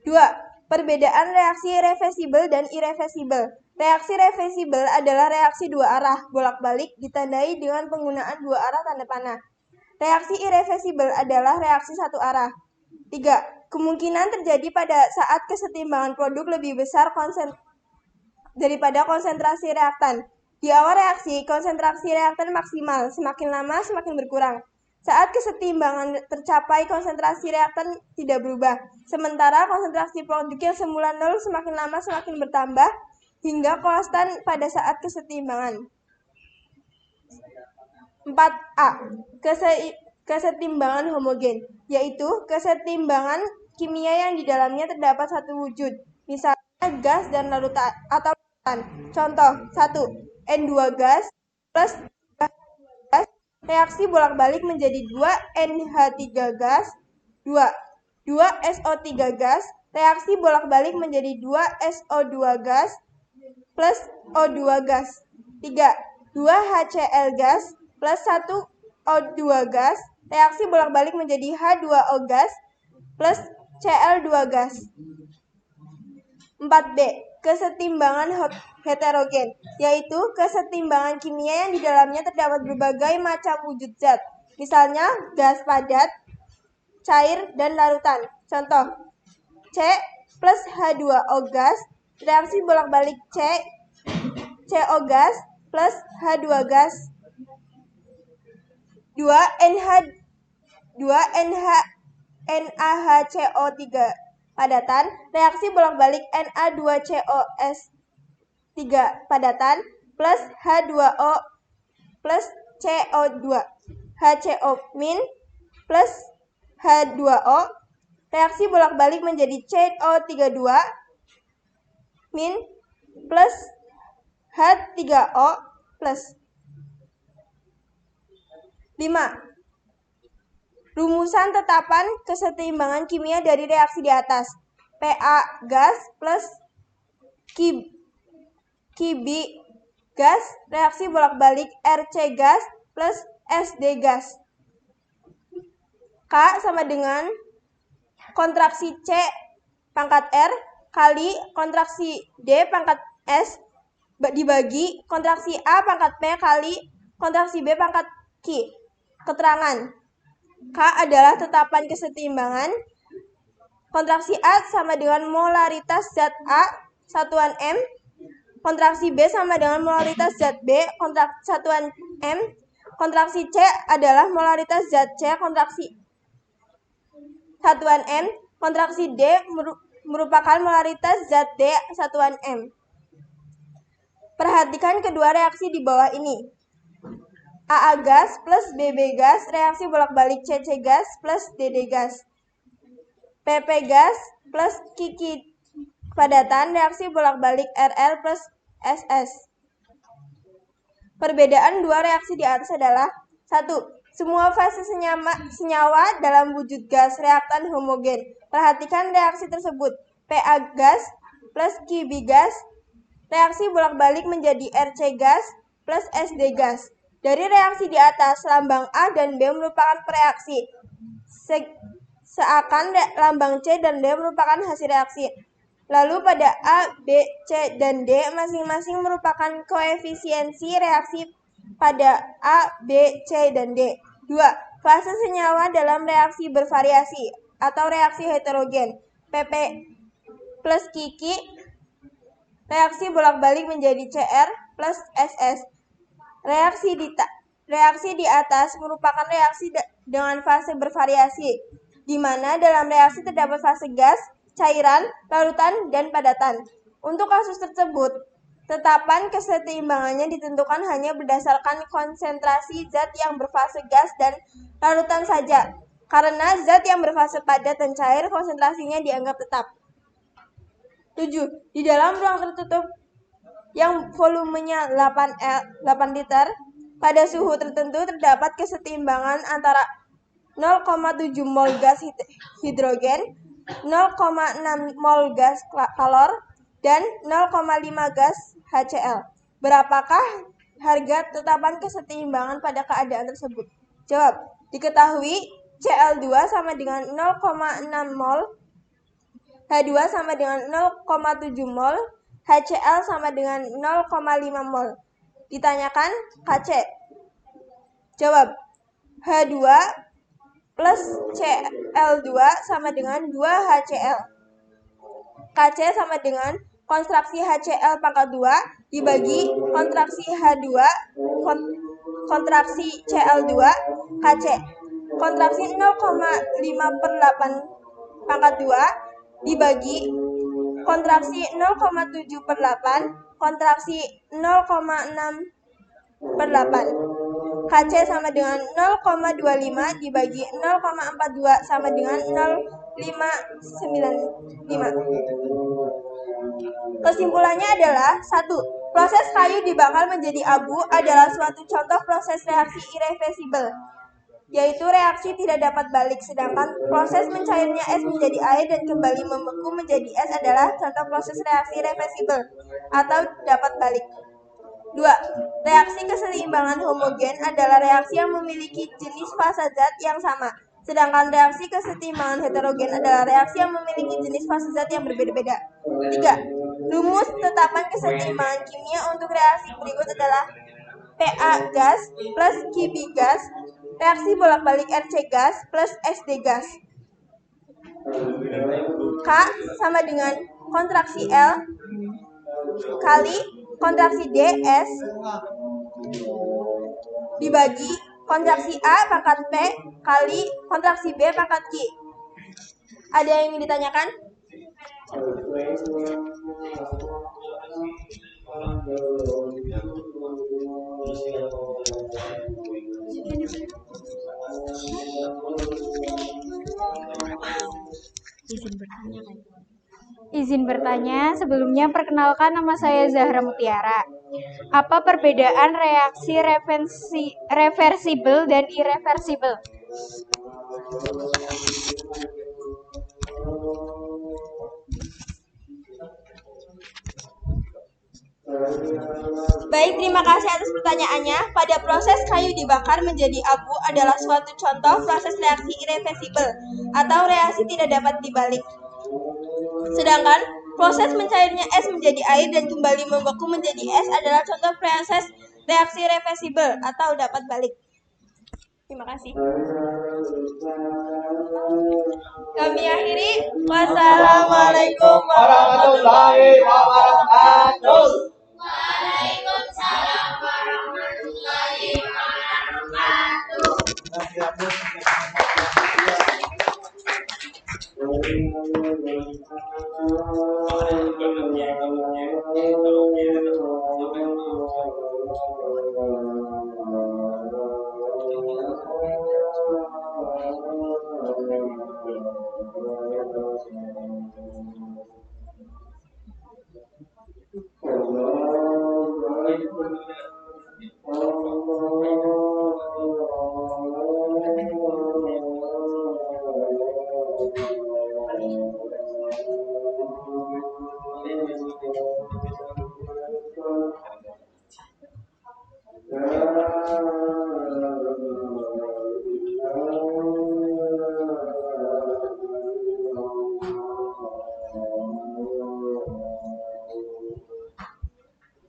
2. Perbedaan reaksi reversibel dan irreversibel. Reaksi reversibel adalah reaksi dua arah bolak-balik ditandai dengan penggunaan dua arah tanda panah. Reaksi irreversibel adalah reaksi satu arah. 3. Kemungkinan terjadi pada saat kesetimbangan produk lebih besar daripada konsentrasi reaktan. Di awal reaksi, konsentrasi reaktan maksimal, semakin lama semakin berkurang. Saat kesetimbangan tercapai, konsentrasi reaktan tidak berubah. Sementara konsentrasi produk yang semula 0 semakin lama semakin bertambah hingga konstan pada saat kesetimbangan. 4A. Kesetimbangan homogen, yaitu kesetimbangan kimia yang di dalamnya terdapat satu wujud, misalnya gas dan larutan atau larutan. Contoh 1. N2 gas plus gas, reaksi bolak-balik menjadi 2NH3 gas. 2. 2SO3 gas, reaksi bolak-balik menjadi 2SO2 gas plus O2 gas. 3. 2HCl gas plus 1O2 gas, reaksi bolak-balik menjadi H2O gas plus Cl2 gas. 4B. Kesetimbangan heterogen, yaitu kesetimbangan kimia yang di dalamnya terdapat berbagai macam wujud zat, misalnya gas padat, cair, dan larutan. Contoh, C plus H2O gas, reaksi bolak-balik CO gas plus H2 gas. 2NaHCO3 padatan, reaksi bolak-balik Na2COS3 padatan plus H2O plus CO2 HCO min plus H2O, reaksi bolak-balik menjadi CO32 min plus H3O plus. 5. Rumusan tetapan kesetimbangan kimia dari reaksi di atas. Pa gas plus Qb gas, reaksi bolak-balik Rc gas plus Sd gas. K sama dengan kontraksi C pangkat R kali kontraksi D pangkat S dibagi kontraksi A pangkat P kali kontraksi B pangkat Q. Keterangan. K adalah tetapan kesetimbangan. Kontraksi A sama dengan molaritas zat A satuan M, kontraksi B sama dengan molaritas zat B, satuan M, kontraksi C adalah molaritas zat C, kontraksi satuan M, kontraksi D merupakan molaritas zat D, satuan M. Perhatikan kedua reaksi di bawah ini. AA gas plus BB gas, reaksi bolak-balik CC gas plus DD gas. PP gas plus QQ padatan, reaksi bolak-balik RR plus SS. Perbedaan dua reaksi di atas adalah: 1. Semua fase senyawa dalam wujud gas reaktan homogen. Perhatikan reaksi tersebut. PA gas plus QB gas, reaksi bolak-balik menjadi RC gas plus SD gas. Dari reaksi di atas, lambang A dan B merupakan pereaksi. Seakan lambang C dan D merupakan hasil reaksi. Lalu pada A, B, C, dan D masing-masing merupakan koefisiensi reaksi pada A, B, C, dan D. 2. Fase senyawa dalam reaksi bervariasi atau reaksi heterogen. PP plus QQ, reaksi bolak-balik menjadi CR plus SS. Reaksi di atas merupakan reaksi dengan fase bervariasi, di mana dalam reaksi terdapat fase gas, cairan, larutan, dan padatan. Untuk kasus tersebut, tetapan kesetimbangannya ditentukan hanya berdasarkan konsentrasi zat yang berfase gas dan larutan saja. Karena zat yang berfase padat dan cair, konsentrasinya dianggap tetap. 7. Di dalam ruang tertutup yang volumenya 8 liter, pada suhu tertentu terdapat kesetimbangan antara 0,7 mol gas hidrogen, 0,6 mol gas kalor, dan 0,5 gas HCl. Berapakah harga tetapan kesetimbangan pada keadaan tersebut? Jawab. Diketahui Cl2 sama dengan 0,6 mol, H2 sama dengan 0,7 mol, HCl sama dengan 0,5 mol. Ditanyakan KC. Jawab. H2 plus Cl2 sama dengan 2 HCl. KC sama dengan kontraksi HCl pangkat 2 dibagi kontraksi H2 kontraksi Cl2 KC. Kontraksi 0,5/8 pangkat 2 dibagi kontraksi 0,7/8 kontraksi 0,6/8. KC sama dengan 0,25 dibagi 0,42 sama dengan 0,595. Kesimpulannya adalah: 1. Proses kayu dibakar menjadi abu adalah suatu contoh proses reaksi irreversibel, yaitu reaksi tidak dapat balik, sedangkan proses mencairnya es menjadi air dan kembali membeku menjadi es adalah contoh proses reaksi reversibel atau dapat balik. 2. Reaksi keseimbangan homogen adalah reaksi yang memiliki jenis fase zat yang sama, sedangkan reaksi keseimbangan heterogen adalah reaksi yang memiliki jenis fase zat yang berbeda-beda. 3. Rumus tetapan keseimbangan kimia untuk reaksi berikut adalah: PA gas plus QB gas, reaksi bolak-balik RC gas plus SD gas. K sama dengan kontraksi L kali kontraksi DS dibagi kontraksi A pangkat P kali kontraksi B pangkat Q. Ada yang ingin ditanyakan? Izin bertanya, sebelumnya perkenalkan, nama saya Zahra Mutiara. Apa perbedaan reaksi reversibel dan irreversibel? Baik, terima kasih atas pertanyaannya. Pada proses kayu dibakar menjadi abu adalah suatu contoh proses reaksi irreversibel atau reaksi tidak dapat dibalik. Sedangkan proses mencairnya es menjadi air dan kembali membeku menjadi es adalah contoh proses reaksi reversibel atau dapat balik. Terima kasih. Kami akhiri. Wassalamualaikum warahmatullahi wabarakatuh. Waalaikumsalam warahmatullahi wabarakatuh.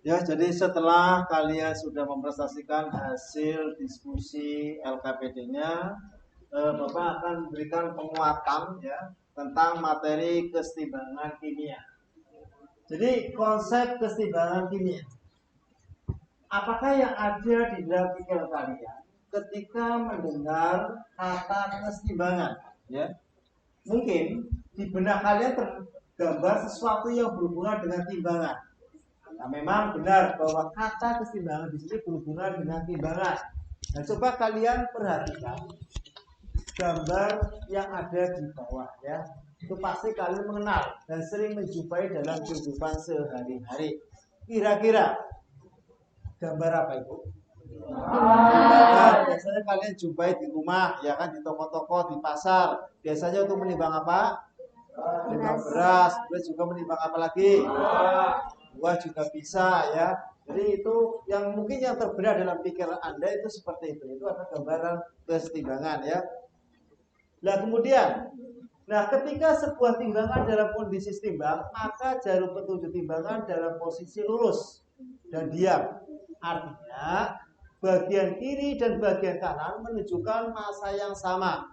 Ya, jadi setelah kalian sudah mempresentasikan hasil diskusi LKPD-nya, Bapak akan berikan penguatan ya tentang materi kesetimbangan kimia. Jadi konsep kesetimbangan kimia, apakah yang ada di dalam pikiran kalian ketika mendengar kata kesetimbangan? Ya, mungkin di benak kalian tergambar sesuatu yang berhubungan dengan timbangan. Nah, memang benar bahwa kata kesetimbangan di sini berhubungan dengan timbangan. Nah, coba kalian perhatikan gambar yang ada di bawah ya. Itu pasti kalian mengenal dan sering menjumpai dalam kehidupan sehari-hari. Kira-kira gambar apa itu? Timbangan. Biasanya kalian jumpai di rumah, ya kan, di toko-toko, di pasar. Biasanya untuk menimbang apa? Menimbang beras. Terus juga menimbang apa lagi? Buah juga bisa ya. Jadi itu yang mungkin yang terbenak dalam pikiran Anda itu seperti itu. Itu adalah gambaran kesetimbangan ya. Nah kemudian, ketika sebuah timbangan dalam kondisi setimbang, maka jarum petunjuk timbangan dalam posisi lurus dan diam. Artinya bagian kiri dan bagian kanan menunjukkan massa yang sama.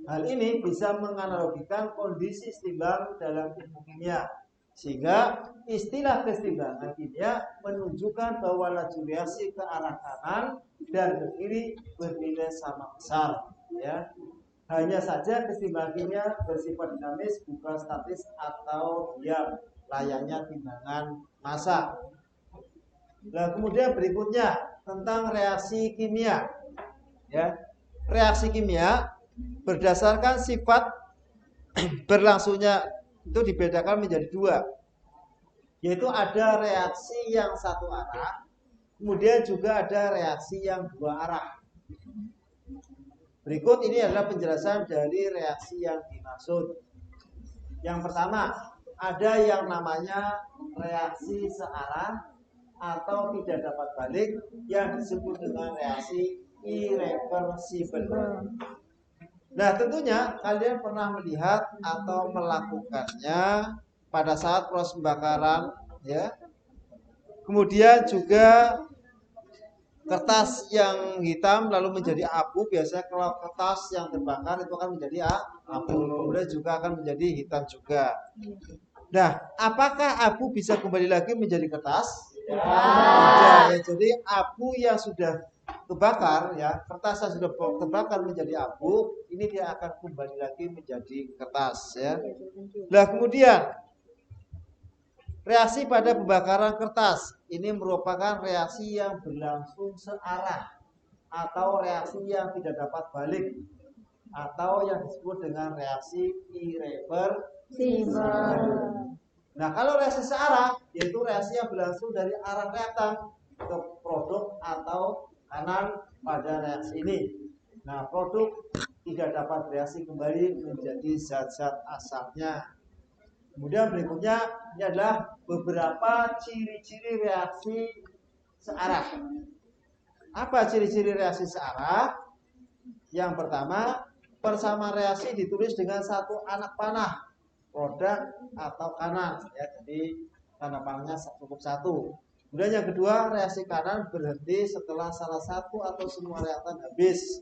Hal ini bisa menganalogikan kondisi setimbang dalam ilmu kimia. Sehingga istilah kesetimbangan kimia menunjukkan bahwa laju reaksi ke arah kanan dan ke kiri bernilai sama besar. Ya. Hanya saja kesetimbangan kimia bersifat dinamis, bukan statis atau diam, layaknya timbangan massa. Nah, kemudian berikutnya tentang reaksi kimia. Ya. Reaksi kimia berdasarkan sifat berlangsungnya itu dibedakan menjadi dua, yaitu ada reaksi yang satu arah, kemudian juga ada reaksi yang dua arah. Berikut ini adalah penjelasan dari reaksi yang dimaksud. Yang pertama, ada yang namanya reaksi searah atau tidak dapat balik yang disebut dengan reaksi irreversible. Nah, tentunya kalian pernah melihat atau melakukannya pada saat proses pembakaran, ya. Kemudian juga kertas yang hitam lalu menjadi abu. Biasanya kalau kertas yang terbakar itu akan menjadi abu, kemudian juga akan menjadi hitam juga. Nah, apakah abu bisa kembali lagi menjadi kertas? Ya, jadi abu yang sudah terbakar, ya, kertas yang sudah terbakar menjadi abu, ini dia akan kembali lagi menjadi kertas, ya. Nah, kemudian reaksi pada pembakaran kertas ini merupakan reaksi yang berlangsung searah atau reaksi yang tidak dapat balik atau yang disebut dengan reaksi irreversible. Nah, kalau reaksi searah yaitu reaksi yang berlangsung dari arah reaktan ke produk atau kanan pada reaksi ini. Nah, produk tidak dapat bereaksi kembali menjadi zat-zat asalnya. Kemudian berikutnya ini adalah beberapa ciri-ciri reaksi searah. Apa ciri-ciri reaksi searah? Yang pertama, persamaan reaksi ditulis dengan satu anak panah, produk atau kanan, ya. Jadi tanda panahnya cukup satu. Kemudian yang kedua, reaksi kanan berhenti setelah salah satu atau semua reaktan habis.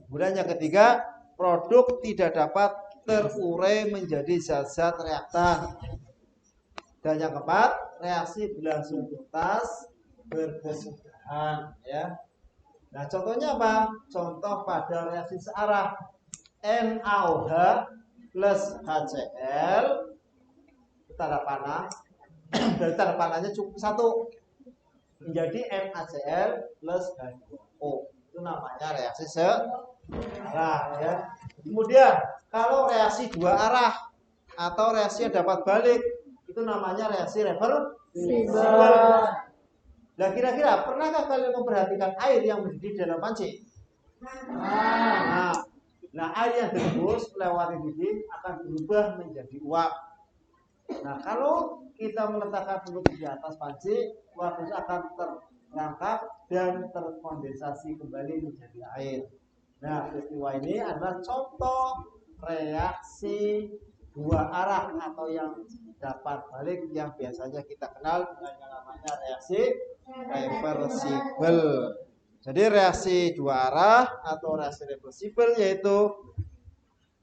Kemudian yang ketiga, produk tidak dapat terurai menjadi zat-zat reaktan. Dan yang keempat, reaksi berlangsung tuntas berkesudahan ya. Nah, contohnya apa? Contoh pada reaksi searah NaOH plus HCl, tanda panah dari tanda panahnya cukup satu, menjadi NaCl plus H2O. Itu namanya reaksi searah ya. Kemudian kalau reaksi dua arah atau reaksi yang dapat balik, itu namanya reaksi reversibel. Nah, kira-kira pernahkah kalian memperhatikan air yang mendidih dalam panci? Nah, air yang ditembus melewati didih akan berubah menjadi uap. Nah, kalau kita meletakkan mulut di atas panci, uap itu akan terangkat dan terkondensasi kembali menjadi air. Nah, peristiwa ini adalah contoh reaksi dua arah atau yang dapat balik yang biasanya kita kenal dengan yang namanya reaksi reversibel. Jadi reaksi dua arah atau reaksi reversibel yaitu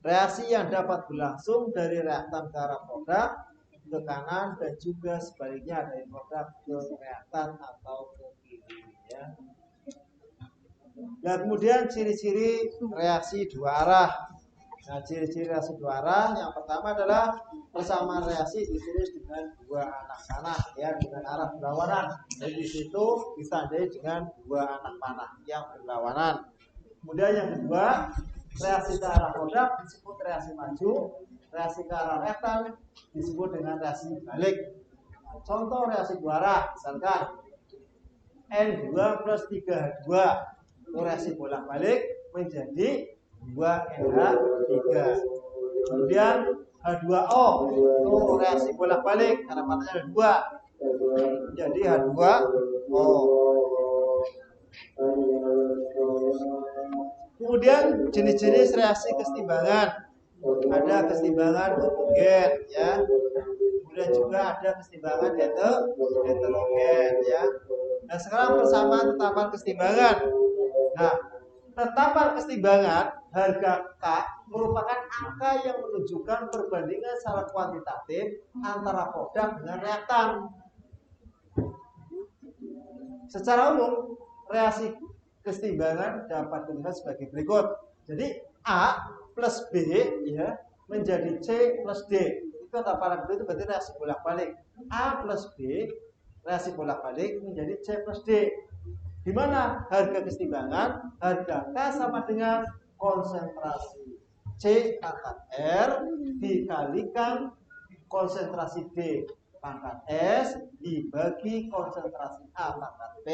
reaksi yang dapat berlangsung dari reaktan ke arah produk ke kanan dan juga sebaliknya dari produk ke reaktan atau ke kiri ya. Dan kemudian ciri-ciri reaksi dua arah. Nah, ciri-ciri reaksi dua arah yang pertama adalah persamaan reaksi ditulis dengan dua anak panah ya, dengan arah berlawanan. Jadi di situ ditandai dengan dua anak panah yang berlawanan. Kemudian yang kedua, reaksi ke arah produk disebut reaksi maju, reaksi ke arah reaktan disebut dengan reaksi balik. Contoh reaksi dua arah, misalkan N2 plus 3H2 itu reaksi bolak-balik menjadi 2NH3. Kemudian H2O itu reaksi bolak-balik karena matanya ada dua, jadi H2O. Kemudian jenis-jenis reaksi kesetimbangan, ada kesetimbangan homogen ya, kemudian juga ada kesetimbangan heterogen ya. Nah, sekarang persamaan tetapan kesetimbangan. Nah, tetapan kesetimbangan harga K merupakan angka yang menunjukkan perbandingan secara kuantitatif antara produk dengan reaktan. Secara umum, reaksi kesetimbangan dapat dilihat sebagai berikut. Jadi A plus B ya menjadi C plus D. Itu ada parameter itu berarti reaksi bolak-balik. A plus B reaksi bolak-balik menjadi C plus D. Di mana harga kesetimbangan, harga K sama dengan konsentrasi C pangkat R dikalikan konsentrasi D pangkat S dibagi konsentrasi A pangkat P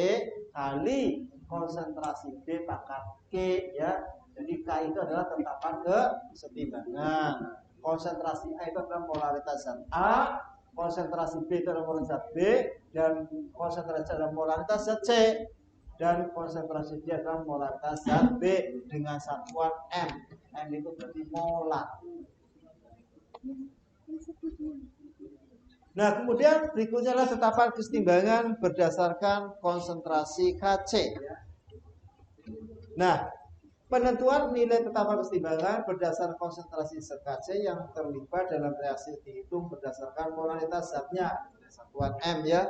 kali konsentrasi B pangkat K ya. Jadi K itu adalah tetapan kesetimbangan. Konsentrasi A itu adalah polaritas zat A, konsentrasi B itu adalah polaritas zat B, dan konsentrasi C adalah polaritas zat C. Dan konsentrasi dia adalah polaritas zat B dengan satuan M. M itu berarti molar. Nah, kemudian berikutnya adalah tetapan kesetimbangan berdasarkan konsentrasi Kc. Nah, penentuan nilai tetapan kesetimbangan berdasarkan konsentrasi zat Kc yang terlibat dalam reaksi dihitung berdasarkan polaritas zatnya satuan M ya.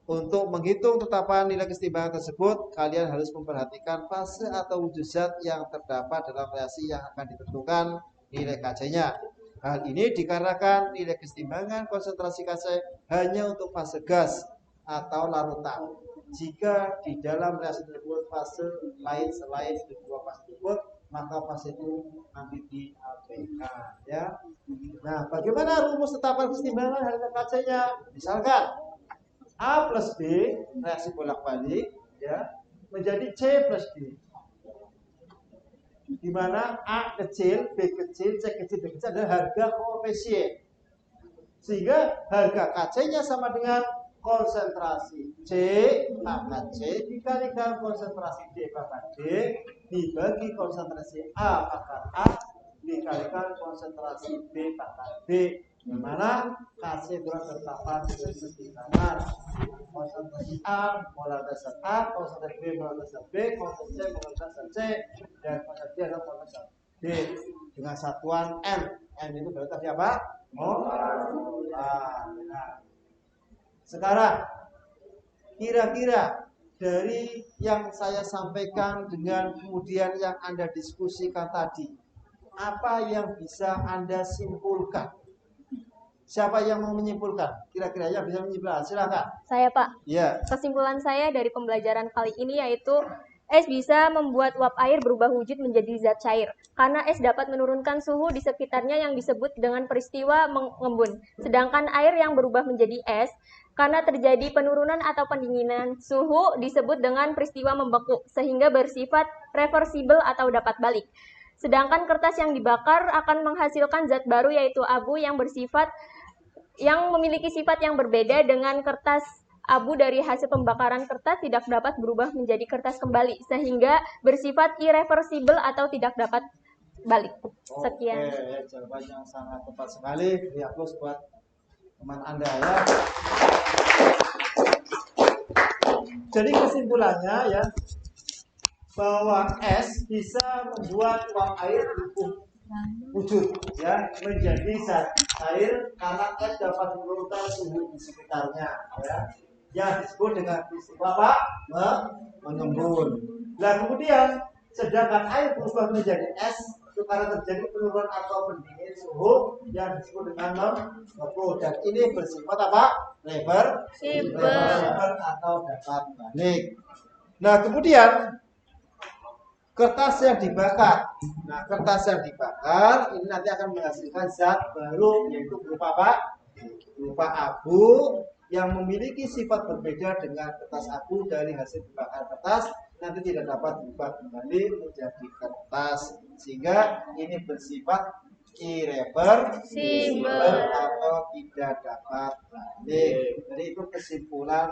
Untuk menghitung tetapan nilai kesetimbangan tersebut, kalian harus memperhatikan fase atau wujud zat yang terdapat dalam reaksi yang akan ditentukan nilai Kc-nya. Hal ini dikarenakan nilai kesetimbangan konsentrasi Kc hanya untuk fase gas atau larutan. Jika di dalam reaksi tersebut fase lain selain kedua fase tersebut, maka fase itu nanti diabaikan ya. Nah, bagaimana rumus tetapan kesetimbangan harga Kc-nya? Misalkan A plus B reaksi bolak-balik ya menjadi C plus D, di mana A kecil, B kecil, C kecil, D kecil adalah harga koefisien, sehingga harga Kc-nya sama dengan konsentrasi C pangkat C dikalikan konsentrasi D pangkat D dibagi konsentrasi A pangkat A dikalikan konsentrasi B pangkat B, di mana Kc itu tetapan kesetimbangan. Konsentrasi A polaritas zat A, konsentrasi B polaritas zat B, konsentrasi C polaritas zat C, dan konsentrasi D adalah polaritas zat D. dengan satuan M. M itu berarti apa? Molar. Nah, sekarang kira-kira dari yang saya sampaikan dengan kemudian yang Anda diskusikan tadi, apa yang bisa Anda simpulkan? Siapa yang mau menyimpulkan? Kira-kira yang bisa menyimpulkan? Silakan. Saya, Pak. Ya. Kesimpulan saya dari pembelajaran kali ini yaitu es bisa membuat uap air berubah wujud menjadi zat cair. Karena es dapat menurunkan suhu di sekitarnya yang disebut dengan peristiwa mengembun. Sedangkan air yang berubah menjadi es karena terjadi penurunan atau pendinginan suhu disebut dengan peristiwa membeku, sehingga bersifat reversibel atau dapat balik. Sedangkan kertas yang dibakar akan menghasilkan zat baru yaitu abu yang memiliki sifat yang berbeda dengan kertas. Abu dari hasil pembakaran kertas tidak dapat berubah menjadi kertas kembali, sehingga bersifat irreversibel atau tidak dapat balik. Sekian. Oke, jawaban yang sangat tepat sekali. Beri aplaus buat teman Anda ya. Jadi kesimpulannya ya, bahwa es bisa membuat uap air berubah wujud ya menjadi zat cair karena es dapat menurunkan suhu di sekitarnya ya, yang disebut dengan peristiwa apa? Mengembun. Nah kemudian sedangkan air berubah menjadi es itu karena terjadi penurunan atau pendingin suhu yang disebut dengan membeku, dan ini bersifat apa? Reversibel atau dapat balik. Nah kemudian kertas yang dibakar. Nah, kertas yang dibakar ini nanti akan menghasilkan zat baru yaitu berupa apa? Berupa abu yang memiliki sifat berbeda dengan kertas abu dari hasil dibakar kertas, nanti tidak dapat berubah kembali menjadi kertas, sehingga ini bersifat irreversibel atau tidak dapat balik. Jadi itu kesimpulan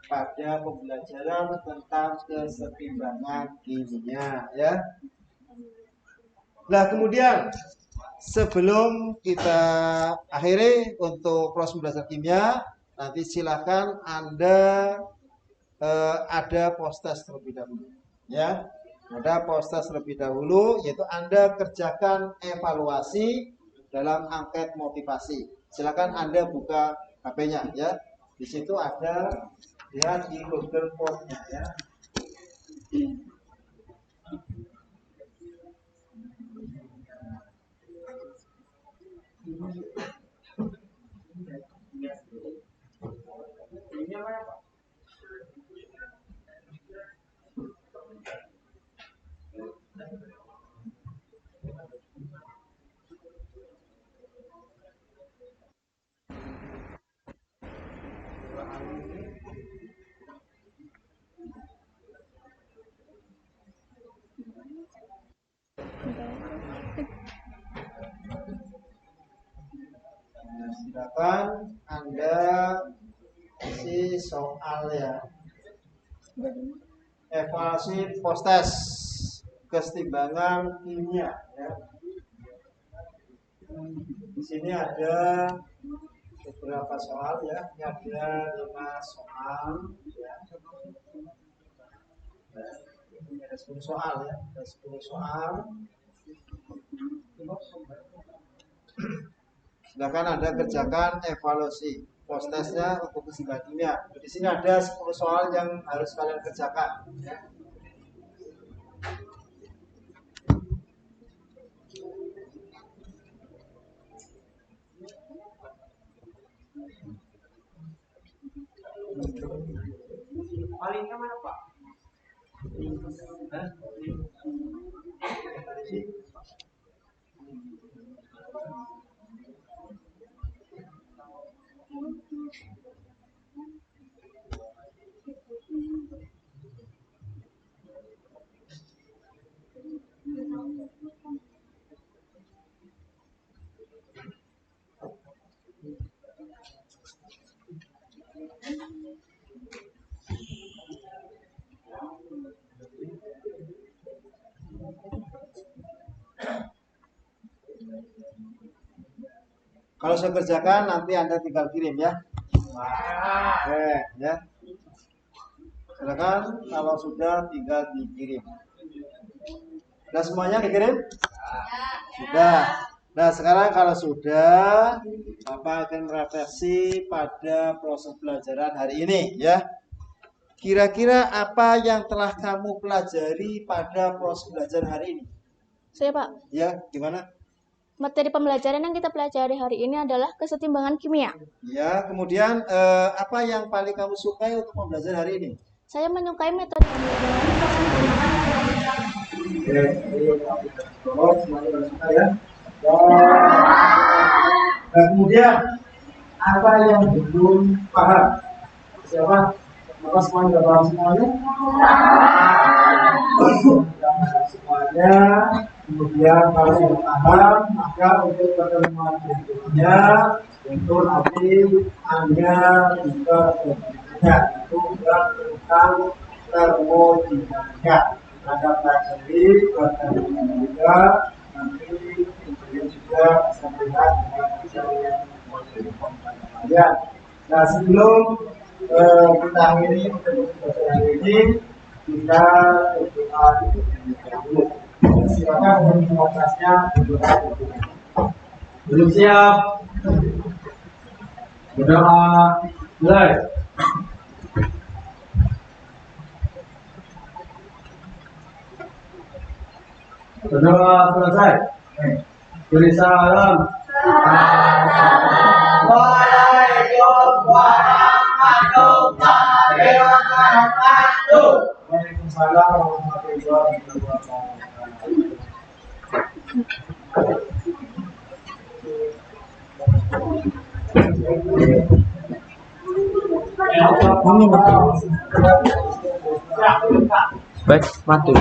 pada pembelajaran tentang kesetimbangan kimia ya. Nah kemudian sebelum kita akhiri untuk proses pembelajaran kimia, nanti silakan Anda ada post-test terlebih dahulu ya. Ada post-test terlebih dahulu, yaitu Anda kerjakan evaluasi dalam angket motivasi. Silakan Anda buka HP-nya ya. Di situ ada, lihat di Google Form-nya ya. Ini apa Pak? Nah, silakan Anda isi soal ya. Evaluasi post-test kesetimbangan kimia ya. Di sini ada beberapa soal ya. Ini ada 5 soal ya. Ini ada 10 soal ya. Ada 10 soal. Silakan Anda kerjakan evaluasi post-testnya untuk kesetimbangan kimia. Di sini ada 10 soal yang harus kalian kerjakan. Palingnya mana Pak? Kalau saya kerjakan nanti Anda tinggal kirim ya. Oke ya. Silakan kalau sudah tinggal dikirim. Sudah semuanya dikirim? Sudah. Nah, sekarang kalau sudah, Bapak akan merefleksi pada proses pelajaran hari ini ya. Kira-kira apa yang telah kamu pelajari pada proses belajar hari ini? Saya Pak, Ya, gimana? materi pembelajaran yang kita pelajari hari ini adalah kesetimbangan kimia. Ya, kemudian apa yang paling kamu sukai untuk pembelajaran hari ini? Saya menyukai metode Nah, kemudian apa yang belum paham? Siapa? Maka semuanya sudah paham semuanya? Semuanya. Kemudian kalau sudah paham, maka untuk pertemuan berikutnya itu nanti Anda bisa belajar itu tentang termodinamika. Ada pelajari pertemuan juga nanti kemudian juga bisa melihat ya. Nah, sebelum kita akhiri untuk pelajaran ini kita berdoa dulu. Silakan untuk mengucapkannya berdoa. Belum siap. Berdoa mulai. Berdoa selesai. Beri salam. Waalaikumsalam warahmatullahi wabarakatuh. Waalaikumsalam warahmatullahi wabarakatuh. Baik, mati.